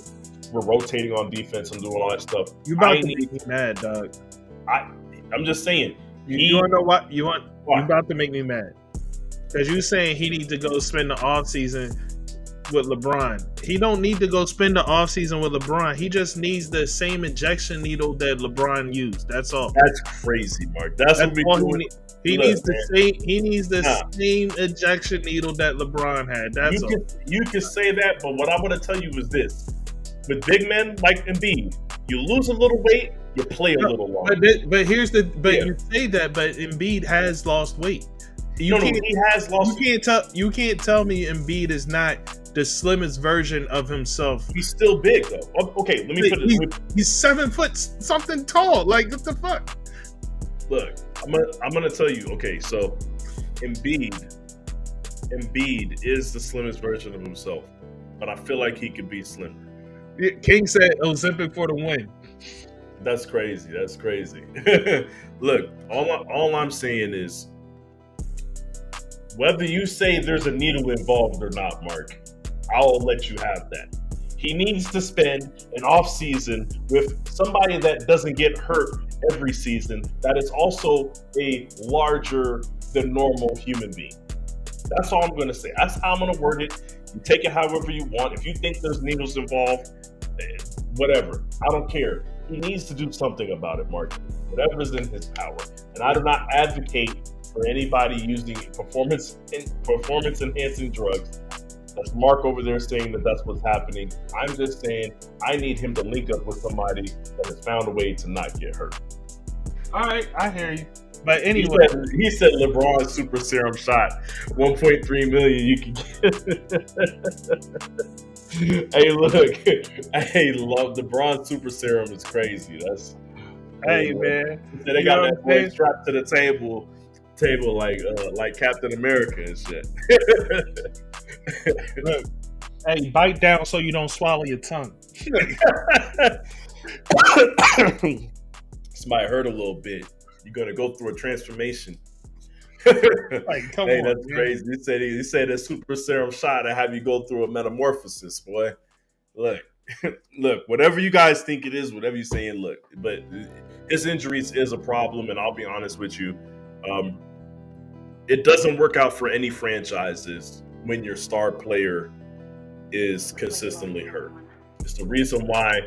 we're rotating on defense and doing all that stuff. You about to make me mad, dog. I'm just saying. You want to know what? You about to make me mad. Because you saying he needs to go spend the offseason with LeBron. He don't need to go spend the offseason with LeBron. He just needs the same injection needle that LeBron used. That's all. That's crazy, Mark. That's what we doing. He needs the same ejection needle that LeBron had. That's all. You can say that, but what I want to tell you is this. With big men like Embiid, you lose a little weight, you play a little longer. But you say that, but Embiid has lost weight. He has lost. You can't tell me Embiid is not the slimmest version of himself. He's still big though. Okay, let me put it. He's 7 foot something tall. Like, what the fuck? Look, I'm gonna tell you. Okay, so Embiid is the slimmest version of himself, but I feel like he could be slimmer. King said Ozempic for the win. That's crazy. Look, all I'm saying is, whether you say there's a needle involved or not, Mark, I'll let you have that. He needs to spend an off season with somebody that doesn't get hurt every season, that is also a larger than normal human being. That's all I'm going to say. That's how I'm going to word it. You take it however you want. If you think there's needles involved, whatever. I don't care. He needs to do something about it, Mark. Whatever is in his power. And I do not advocate for anybody using performance enhancing drugs. That's Mark over there saying that that's what's happening. I'm just saying I need him to link up with somebody that has found a way to not get hurt. All right, I hear you. But anyway, he said LeBron super serum shot, 1.3 million. You can get. Hey, look, love LeBron super serum is crazy. That's man. They got that boy strapped to the table like Captain America and shit. Look, Hey, bite down so you don't swallow your tongue. This might hurt a little bit. You're gonna go through a transformation. Like, come Hey, on, that's man. crazy. He said a super serum shot to have you go through a metamorphosis, boy. Look, look, whatever you guys think it is, whatever you're saying, look, but his injuries is a problem, and I'll be honest with you. It doesn't work out for any franchises when your star player is consistently hurt. It's the reason why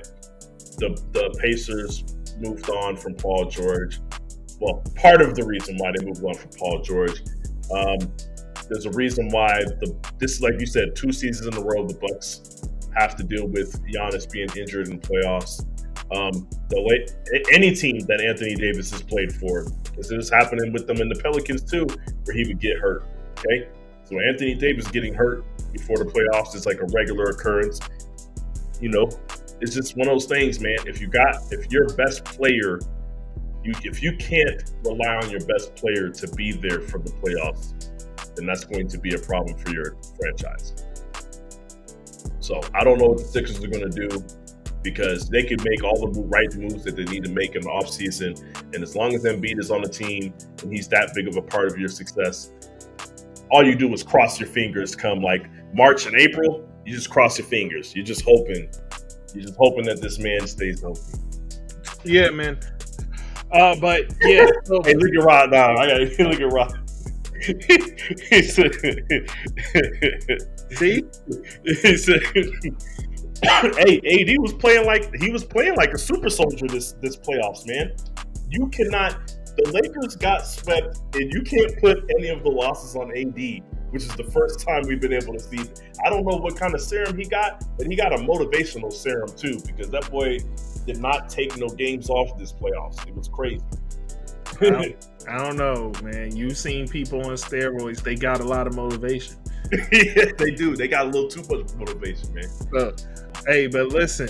the Pacers moved on from Paul George. Well, part of the reason why they moved on from Paul George. There's a reason why this is, like you said, 2 seasons in a row the Bucks have to deal with Giannis being injured in playoffs. Any team that Anthony Davis has played for, this is happening with them in the Pelicans too, where he would get hurt. Okay, so Anthony Davis getting hurt before the playoffs is like a regular occurrence. You know, it's just one of those things, man. If your best player, if you can't rely on your best player to be there for the playoffs, then that's going to be a problem for your franchise. So I don't know what the Sixers are going to do, because they can make all the right moves that they need to make in the offseason. And as long as Embiid is on the team and he's that big of a part of your success, all you do is cross your fingers come like March and April. You just cross your fingers. You're just hoping that this man stays healthy. Yeah, man. But yeah. So, Hey, look at Rod now. I got look at Rod. He said, see? he said, hey, AD was playing like a super soldier this playoffs, man. You cannot. The Lakers got swept, and you can't put any of the losses on AD, which is the first time we've been able to see. I don't know what kind of serum he got, but he got a motivational serum too, because that boy did not take no games off this playoffs. It was crazy. I don't know, man. You've seen people on steroids; they got a lot of motivation. Yeah, they do. They got a little too much motivation, man. But listen.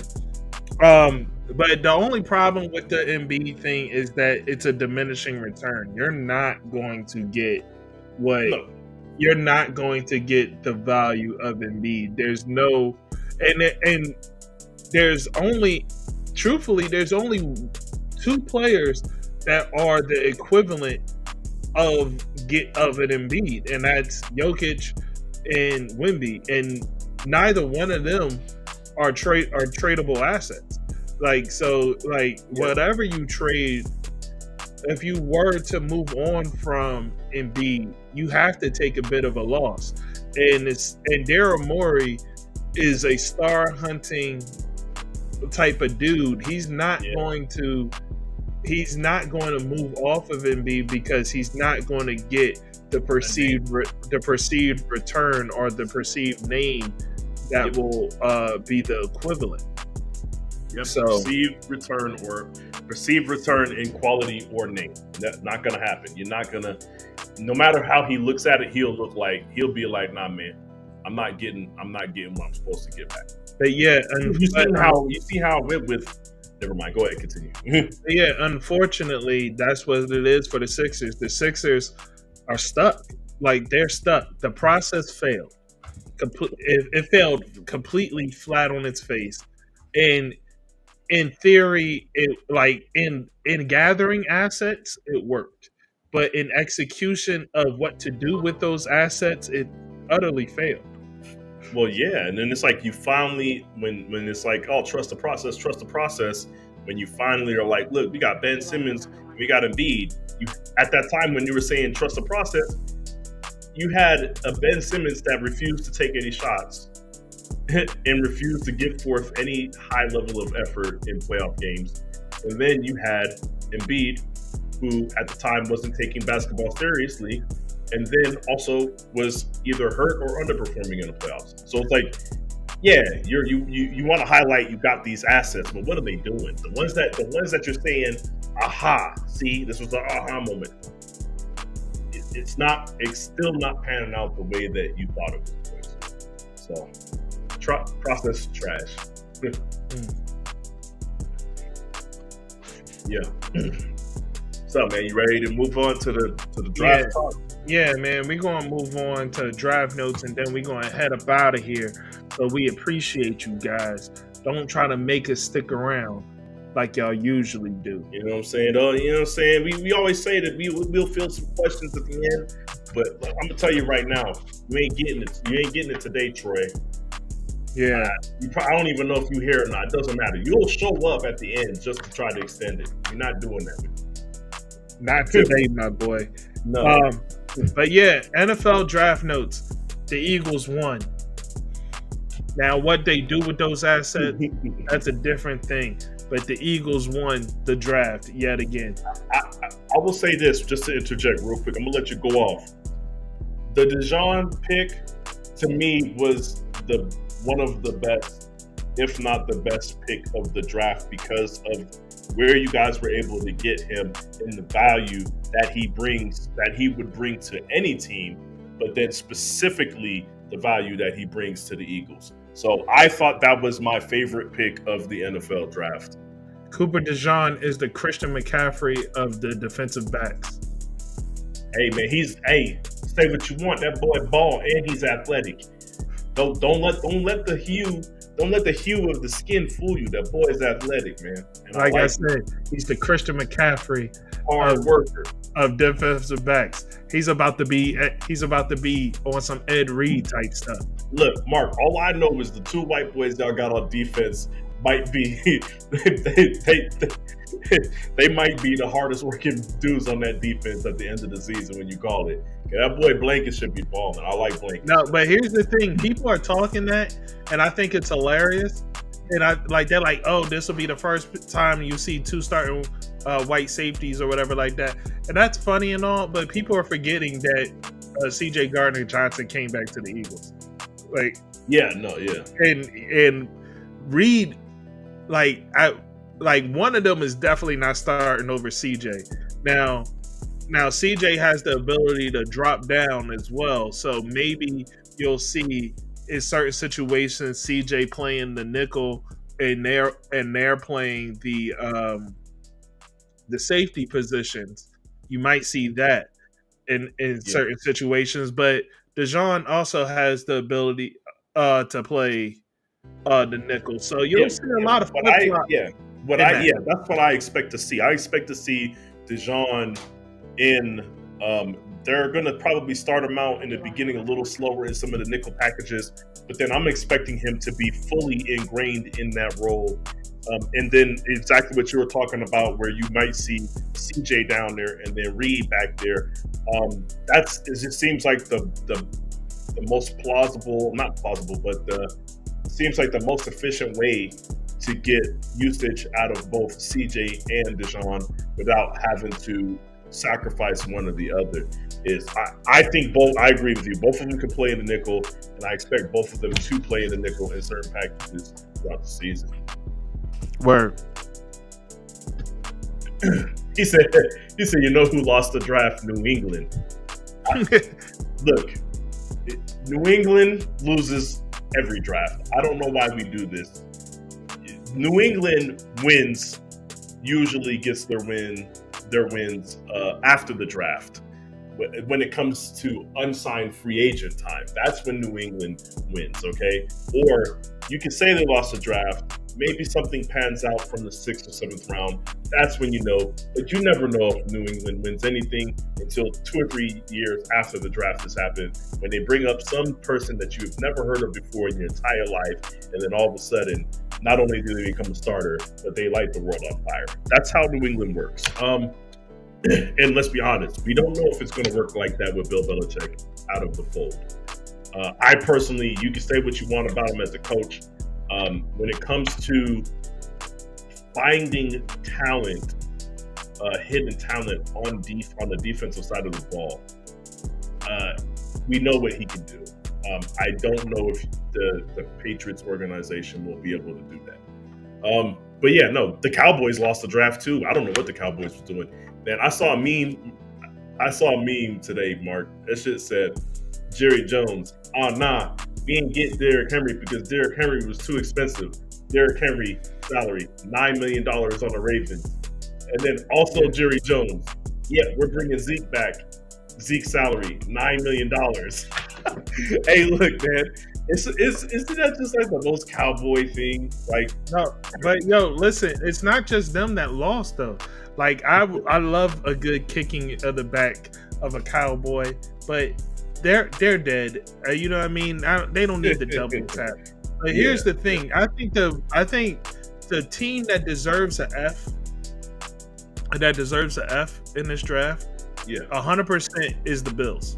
But the only problem with the Embiid thing is that it's a diminishing return. You're not going to get you're not going to get the value of Embiid. There's no, and there's only 2 players that are the equivalent of an Embiid, and that's Jokic and Wemby, and neither one of them are tradable assets. Whatever you trade, if you were to move on from Embiid, you have to take a bit of a loss. And Daryl Morey is a star hunting type of dude. He's not going to move off of Embiid because he's not going to get the perceived return or the perceived name that will be the equivalent. Yep. So, perceived return in quality or name. That's not gonna happen. You're not gonna. No matter how he looks at it, he'll be like, nah, man, I'm not getting what I'm supposed to get back. But yeah, you see how it went with. Never mind. Go ahead. Continue. Yeah, unfortunately, that's what it is for the Sixers. The Sixers are stuck. Like, they're stuck. The process failed. It failed completely flat on its face. And in theory, in gathering assets, it worked. But in execution of what to do with those assets, it utterly failed. Well, yeah, and then it's like you finally, when it's like, oh, trust the process. When you finally are like, look, we got Ben Simmons, we got Embiid. At that time when you were saying trust the process, you had a Ben Simmons that refused to take any shots and refused to give forth any high level of effort in playoff games. And then you had Embiid, who at the time wasn't taking basketball seriously, and then also was either hurt or underperforming in the playoffs. So it's like, yeah, you want to highlight you got these assets, but what are they doing? The ones that you're saying, aha, see, this was the aha moment. It's still not panning out the way that you thought it was going to. So process trash. Yeah. What's up, man? You ready to move on to the draft talk? Yeah, man, we're going to move on to draft notes, and then we're going to head up out of here. So we appreciate you guys. Don't try to make us stick around like y'all usually do. You know what I'm saying? You know what I'm saying? We always say that we'll field some questions at the end, but I'm gonna tell you right now, you ain't getting it. You ain't getting it today, Troy. Yeah. I don't even know if you hear it or not. It doesn't matter. You'll show up at the end just to try to extend it. You're not doing that. Not today, my boy. No. But yeah, NFL draft notes. The Eagles won. Now, what they do with those assets, that's a different thing. But the Eagles won the draft yet again. I will say this, just to interject real quick. I'm going to let you go off. The Dijon pick, to me, was one of the best, if not the best pick of the draft because of where you guys were able to get him and the value that he would bring to any team, but then specifically the value that he brings to the Eagles. So I thought that was my favorite pick of the NFL draft. Cooper DeJean is the Christian McCaffrey of the defensive backs. Hey man, say what you want. That boy ball and he's athletic. Don't let the hue of the skin fool you. That boy is athletic, man. And like I said, he's the Christian McCaffrey hard worker of defensive backs. He's about to be on some Ed Reed type stuff. Look, Mark, all I know is the two white boys y'all got on defense might be they might be the hardest working dudes on that defense at the end of the season when you call it. That boy Blanket should be balling. I like Blanket. No, but here's the thing: people are talking that, and I think it's hilarious. And they're like, "Oh, this will be the first time you see two starting white safeties or whatever like that," and that's funny and all. But people are forgetting that C.J. Gardner-Johnson came back to the Eagles. And Reed, one of them is definitely not starting over CJ. Now CJ has the ability to drop down as well, so maybe you'll see in certain situations CJ playing the nickel and they're playing the safety positions. You might see that in certain situations, but DeJean also has the ability to play the nickel. So you'll see a lot of flip-flop. That's what I expect to see. I expect to see DeJean in they're going to probably start him out in the beginning a little slower in some of the nickel packages, but then I'm expecting him to be fully ingrained in that role. And then exactly what you were talking about, where you might see CJ down there and then Reed back there. It just seems like the most plausible, not plausible, but seems like the most efficient way to get usage out of both CJ and DeJean without having to sacrifice one or the other. I think both. I agree with you. Both of them can play in the nickel, and I expect both of them to play in the nickel in certain packages throughout the season. Word. He said, you know who lost the draft? New England. Look, New England loses every draft. I don't know why we do this. New England usually gets their wins after the draft. When it comes to unsigned free agent time, that's when New England wins, okay? Or you can say they lost the draft. Maybe something pans out from the 6th or 7th round. That's when you know. But you never know if New England wins anything until 2 or 3 years after the draft has happened, when they bring up some person that you've never heard of before in your entire life, and then all of a sudden, not only do they become a starter, but they light the world on fire. That's how New England works. And let's be honest, we don't know if it's going to work like that with Bill Belichick out of the fold. I personally, you can say what you want about him as a coach. When it comes to finding talent, hidden talent on the defensive side of the ball, we know what he can do. I don't know if the Patriots organization will be able to do that. But yeah, no, the Cowboys lost the draft too. I don't know what the Cowboys were doing. Man, I saw a meme today, Mark. That shit said, Jerry Jones, we didn't get Derrick Henry because Derrick Henry was too expensive. Derrick Henry salary, $9 million on the Ravens. And then also Jerry Jones, we're bringing Zeke back. Zeke's salary, $9 million. Hey, look, man, Isn't that just like the most cowboy thing? Like, No, but yo, listen, it's not just them that lost though. Like I love a good kicking of the back of a cowboy, but they're dead. You know what I mean? They don't need the double tap. But here's the thing: I think the team that deserves an F, in this draft, 100% is the Bills.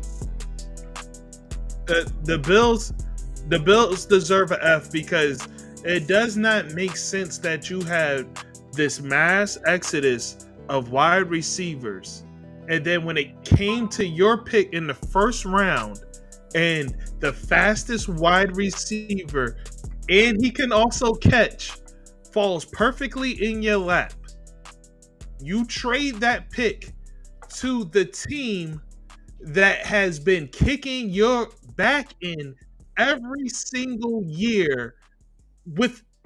The Bills deserve an F because it does not make sense that you have this mass exodus of wide receivers, and then when it came to your pick in the first round, and the fastest wide receiver, and he can also catch, falls perfectly in your lap. You trade that pick to the team that has been kicking your back in every single year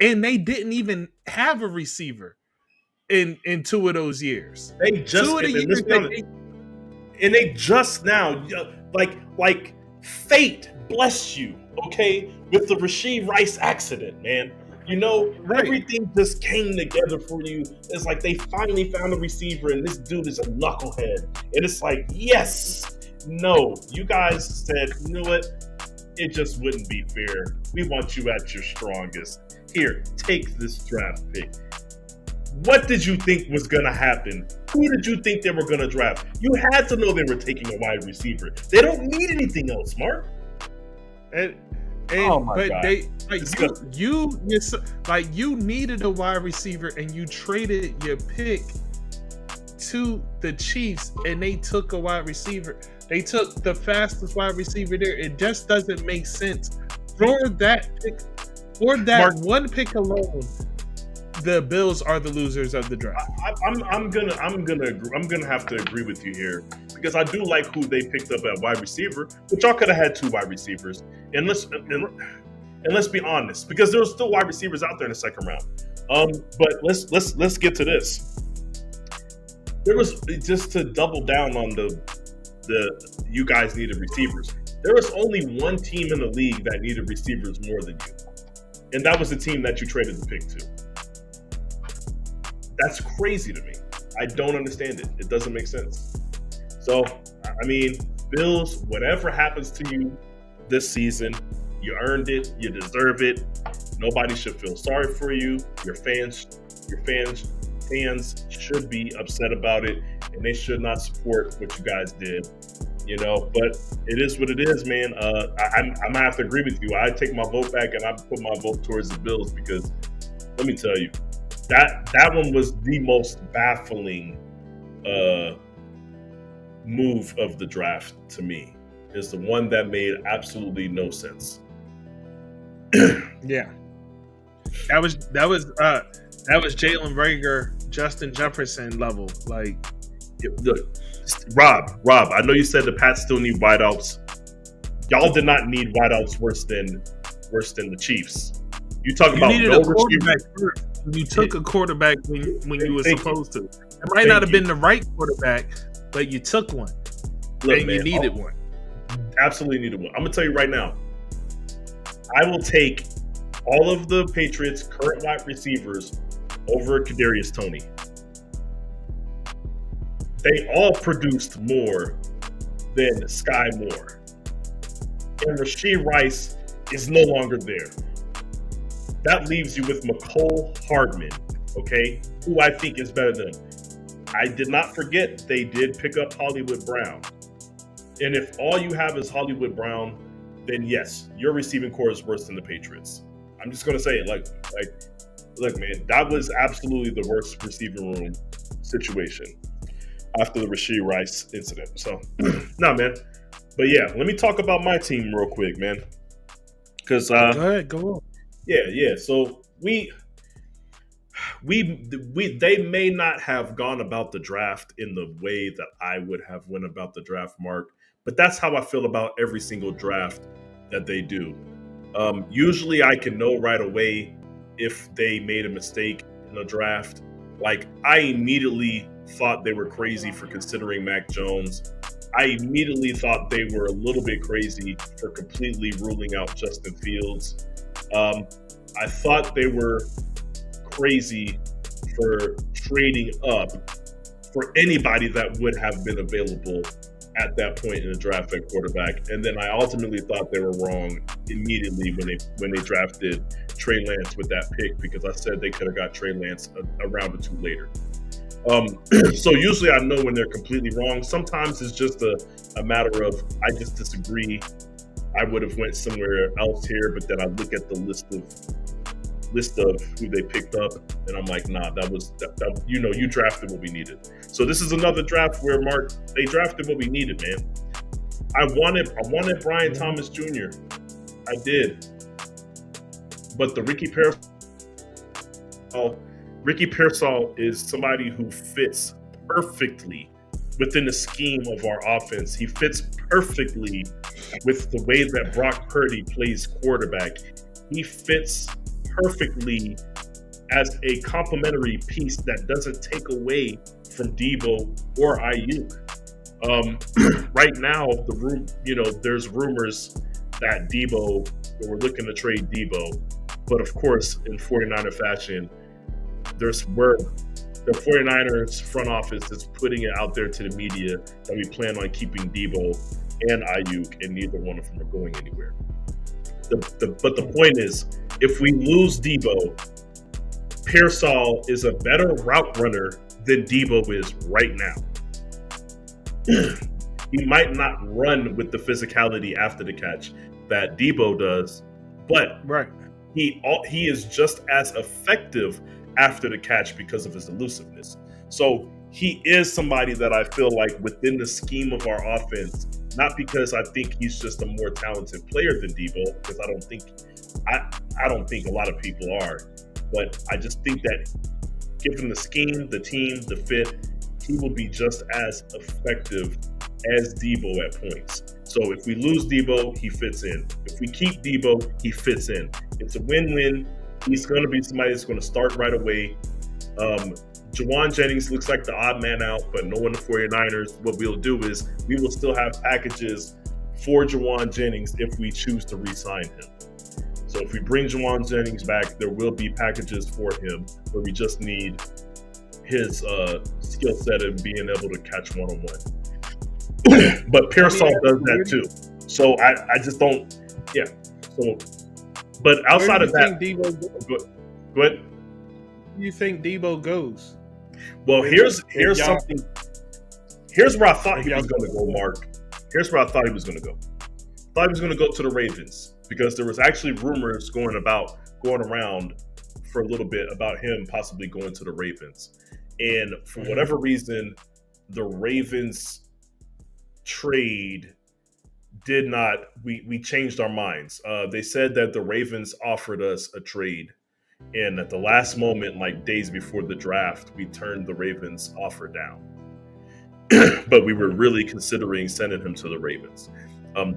and they didn't even have a receiver in 2 of those years. They just and they just now like fate bless you, okay, with the Rashee Rice accident, man. You know, everything just came together for you. It's like they finally found a receiver, and this dude is a knucklehead. And it's like, yes, no, you guys said, you know what? It just wouldn't be fair. We want you at your strongest. Here, take this draft pick. What did you think was going to happen? Who did you think they were going to draft? You had to know they were taking a wide receiver. They don't need anything else, Mark. Oh my God. They you needed a wide receiver and you traded your pick to the Chiefs and they took a wide receiver. They took the fastest wide receiver there. It just doesn't make sense. For that pick, one pick alone, the Bills are the losers of the draft. I'm gonna have to agree with you here because I do like who they picked up at wide receiver, but y'all could have had 2 wide receivers. And let's be honest, because there were still wide receivers out there in the second round. But let's get to this. There was, just to double down on the you guys needed receivers. There was only one team in the league that needed receivers more than you, and that was the team that you traded the pick to. That's crazy to me. I don't understand it. It doesn't make sense. So, I mean, Bills, whatever happens to you this season, you earned it. You deserve it. Nobody should feel sorry for you. Your fans should be upset about it, and they should not support what you guys did. You know, but it is what it is, man. I'm gonna have to agree with you. I take my vote back and I put my vote towards the Bills because let me tell you, that one was the most baffling move of the draft to me. Is the one that made absolutely no sense. Yeah, that was Jalen Reagor, Justin Jefferson level. Like, look, Rob, I know you said the Pats still need wideouts. Y'all did not need wideouts worse than the Chiefs. You talking about needed a quarterback first. You took a quarterback when you were supposed to. It might not have been the right quarterback, but you took one. Look, and man, you needed one. Absolutely needed one. I'm gonna tell you right now. I will take all of the Patriots' current wide receivers over Kadarius Toney. They all produced more than Sky Moore. And Rashee Rice is no longer there. That leaves you with Mecole Hardman, okay, who I think is better than him. I did not forget they did pick up Hollywood Brown. And if all you have is Hollywood Brown, then yes, your receiving core is worse than the Patriots. I'm just going to say it. Like, look, man, that was absolutely the worst receiving room situation after the Rashee Rice incident. So, no, man. But yeah, let me talk about my team real quick, man. Because go ahead, go on. Yeah. So they may not have gone about the draft in the way that I would have went about the draft, Mark. But that's how I feel about every single draft that they do. Usually I can know right away if they made a mistake in the draft. Like, I immediately thought they were crazy for considering Mac Jones. I immediately thought they were a little bit crazy for completely ruling out Justin Fields. I thought they were crazy for trading up for anybody that would have been available at that point in the draft at quarterback. And then I ultimately thought they were wrong immediately when they drafted Trey Lance with that pick, because I said they could have got Trey Lance a round or two later. So usually I know when they're completely wrong. Sometimes it's just a matter of I just disagree. I would have went somewhere else here, but then I look at the list of who they picked up, and I'm like, nah, that you drafted what we needed. So this is another draft where Mark, they drafted what we needed, man. I wanted Brian Thomas Jr. I did, but the Ricky Pearsall is somebody who fits perfectly within the scheme of our offense. He fits perfectly with the way that Brock Purdy plays quarterback. He fits perfectly as a complementary piece that doesn't take away from Debo or Ayuk. Right now, there's rumors that we're looking to trade Debo, but of course, in 49er fashion, the 49ers front office is putting it out there to the media that we plan on keeping Debo and Ayuk, and neither one of them are going anywhere. But the point is, if we lose Debo, Pearsall is a better route runner than Debo is right now. He might not run with the physicality after the catch that Debo does, but he is just as effective after the catch because of his elusiveness. So he is somebody that I feel like within the scheme of our offense, not because I think he's just a more talented player than Debo, because I don't think a lot of people are, but I just think that given the scheme, the team, the fit, he will be just as effective as Debo at points. So if we lose Debo, he fits in. If we keep Debo, he fits in. It's a win-win. He's going to be somebody that's going to start right away. Jauan Jennings looks like the odd man out, but knowing the 49ers, what we'll do is we will still have packages for Jauan Jennings if we choose to re-sign him. So if we bring Jauan Jennings back, there will be packages for him where we just need his skill set and being able to catch one-on-one. But Pearsall does that too. So I just don't, yeah. So, but outside of that, go ahead. You think Debo goes? Well, here's something. Here's where I thought he was going to go, Mark. Here's where I thought he was going to go. I thought he was going to go to the Ravens because there was actually rumors going around for a little bit about him possibly going to the Ravens. And for whatever reason, the Ravens trade did not, we changed our minds. They said that the Ravens offered us a trade, and at the last moment, like days before the draft, we turned the Ravens offer down. But we were really considering sending him to the Ravens.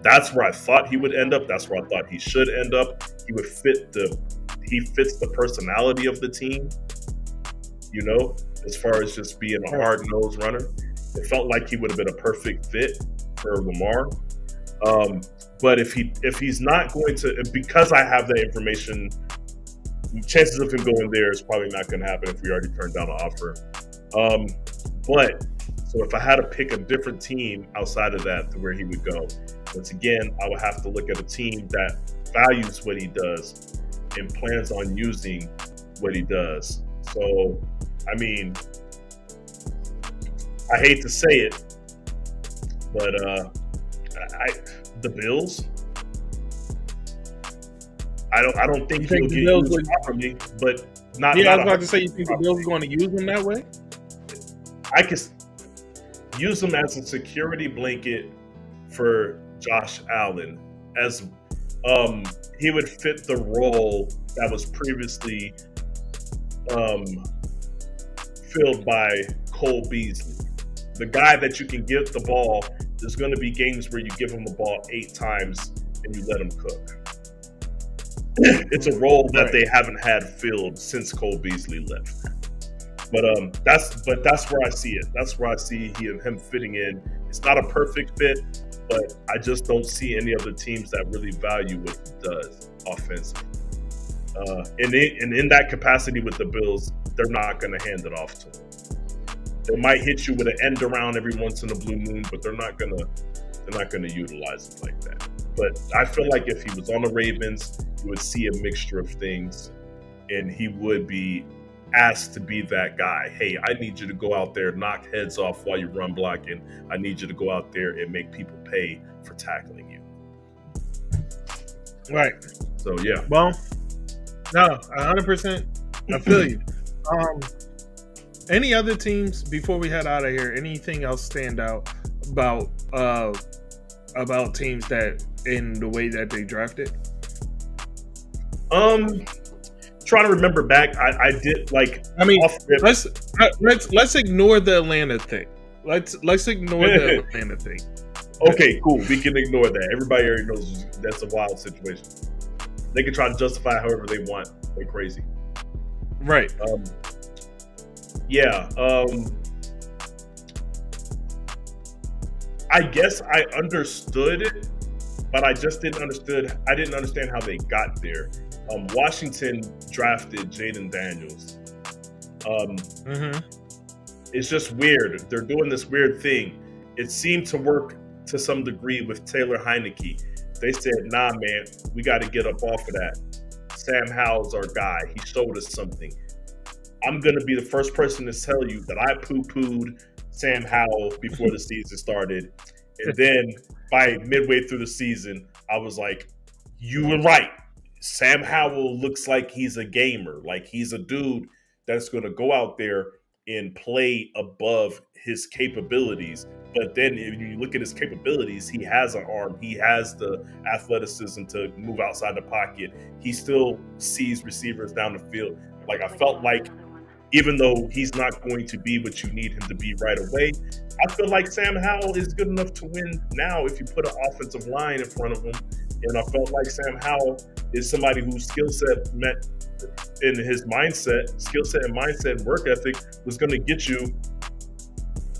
That's where I thought he would end up. That's where I thought he should end up. He fits the personality of the team, as far as just being a hard-nosed runner. It felt like he would have been a perfect fit for Lamar. But if he's not going to, because I have that information, chances of him going there is probably not going to happen if we already turned down an offer. So if I had to pick a different team outside of that to where he would go, once again, I would have to look at a team that values what he does and plans on using what he does. So, I mean, I hate to say it, but the Bills, I don't think he'll get used properly, but not. Yeah, I was about to say, you think the Bills are going to use him that way? I could use him as a security blanket for Josh Allen, as he would fit the role that was previously filled by Cole Beasley. The guy that you can give the ball, there's going to be games where you give him the ball 8 times and you let him cook. It's a role that they haven't had filled since Cole Beasley left. But that's where I see it. That's where I see him fitting in. It's not a perfect fit, but I just don't see any other teams that really value what he does offensively. And in that capacity with the Bills, they're not going to hand it off to him. They might hit you with an end around every once in a blue moon, but they're not going to utilize it like that. But I feel like if he was on the Ravens, you would see a mixture of things, and he would be asked to be that guy. Hey, I need you to go out there, knock heads off while you run blocking. I need you to go out there and make people pay for tackling you. Right. So yeah. Well, no, 100%. I feel you. Any other teams before we head out of here? Anything else stand out about teams that in the way that they drafted? Trying to remember back, I did like. I mean, let's ignore the Atlanta thing. Let's ignore the Atlanta thing. Okay, cool. We can ignore that. Everybody already knows that's a wild situation. They can try to justify however they want. They're crazy. Right. Yeah. I guess I understood it, but I just didn't understand. I didn't understand how they got there. Washington drafted Jaden Daniels. It's just weird. They're doing this weird thing. It seemed to work to some degree with Taylor Heineke. They said, nah, man, we got to get up off of that. Sam Howell's our guy. He showed us something. I'm going to be the first person to tell you that I poo-pooed Sam Howell before the season started. And then by midway through the season, I was like, you were right. Sam Howell looks like he's a gamer. Like he's a dude that's going to go out there and play above his capabilities. But then if you look at his capabilities, he has an arm. He has the athleticism to move outside the pocket. He still sees receivers down the field. Like I felt like even though he's not going to be what you need him to be right away, I feel like Sam Howell is good enough to win now if you put an offensive line in front of him. And I felt like Sam Howell is somebody whose skill set met in his mindset, skill set and mindset and work ethic was going to get you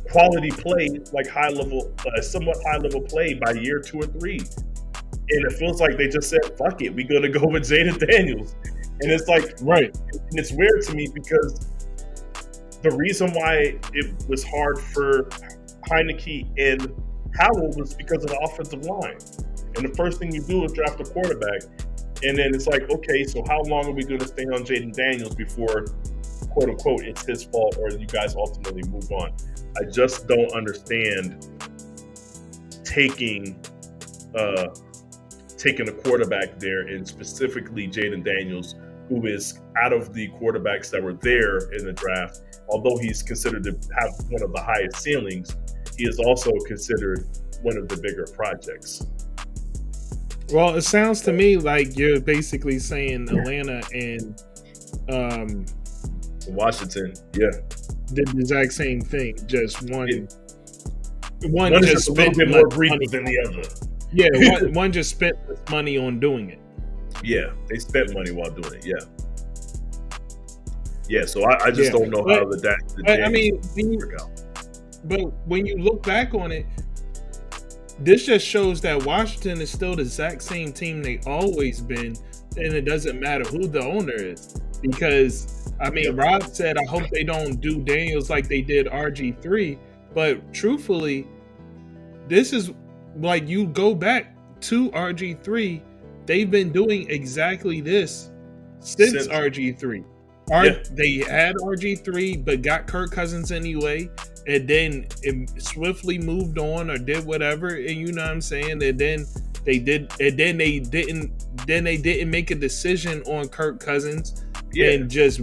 quality play, like high level, somewhat high level play by year 2 or 3. And it feels like they just said, fuck it, we're going to go with Jaden Daniels. And it's like, right. And it's weird to me because the reason why it was hard for Heineke and Howell was because of the offensive line. And the first thing you do is draft a quarterback. And then it's like, okay, so how long are we going to stay on Jaden Daniels before, quote unquote, it's his fault or you guys ultimately move on? I just don't understand taking a quarterback there, and specifically Jaden Daniels, who is out of the quarterbacks that were there in the draft. Although he's considered to have one of the highest ceilings, he is also considered one of the bigger projects. Well, it sounds to me like you're basically saying Atlanta and Washington, yeah, did the exact same thing. Just one is just a little bit more egregious than the other. Yeah, one just spent money on doing it. Yeah, they spent money while doing it. Yeah. So I just don't know how work out. But when you look back on it, this just shows that Washington is still the exact same team they always been, and it doesn't matter who the owner is. Because, I mean, Rob said, I hope they don't do Daniels like they did RG3. But truthfully, this is like you go back to RG3, they've been doing exactly this since RG3. They had RG3, but got Kirk Cousins anyway. And then it swiftly moved on or did whatever, and you know what I'm saying. And then they didn't make a decision on Kirk Cousins and just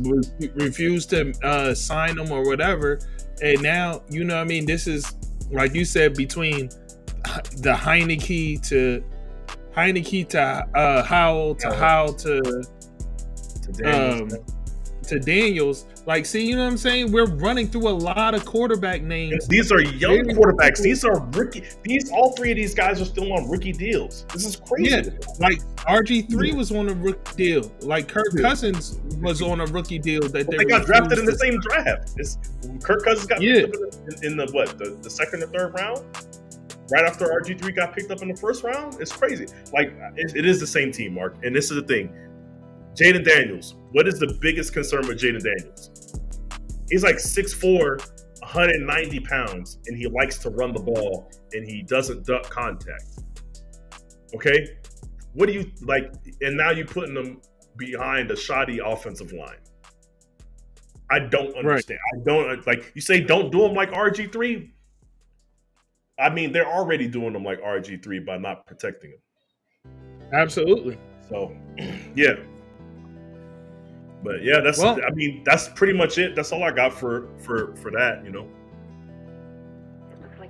refused to sign him or whatever. And now, you know what I mean. This is like you said, between the Heineke to Howell to Howell to Daniels. Like, see, you know what I'm saying? We're running through a lot of quarterback names. These are young Very quarterbacks. cool. These are rookie. All three of these guys are still on rookie deals. This is crazy. Yeah, like RG3 was on a rookie deal. Like Kirk Cousins was on a rookie deal that They got drafted in the refused same draft. Kirk Cousins got picked up in the second or third round, right after RG3 got picked up in the first round. It's crazy. Like it is the same team, Mark. And this is the thing. Jaden Daniels. What is the biggest concern with Jaden Daniels? He's like 6'4", 190 pounds, and he likes to run the ball, and he doesn't duck contact. Okay? What do you like? And now you're putting them behind a shoddy offensive line. I don't understand. Right. I don't like. You say don't do them like RG3. I mean, they're already doing them like RG3 by not protecting him. Absolutely. So, yeah. But yeah, that's pretty much it. That's all I got for that, you know.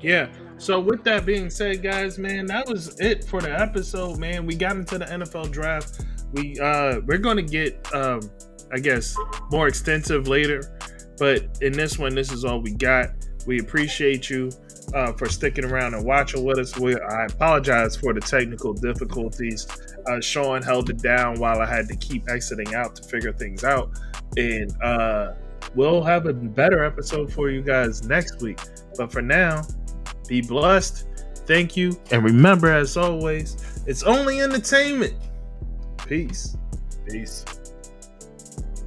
Yeah. So with that being said, guys, man, that was it for the episode, man. We got into the NFL draft. We're going to get I guess more extensive later, but in this one, this is all we got. We appreciate you for sticking around and watching with us. I apologize for the technical difficulties. Sean held it down while I had to keep exiting out to figure things out. And we'll have a better episode for you guys next week. But for now, be blessed. Thank you. And remember, as always, it's only entertainment. Peace. Peace.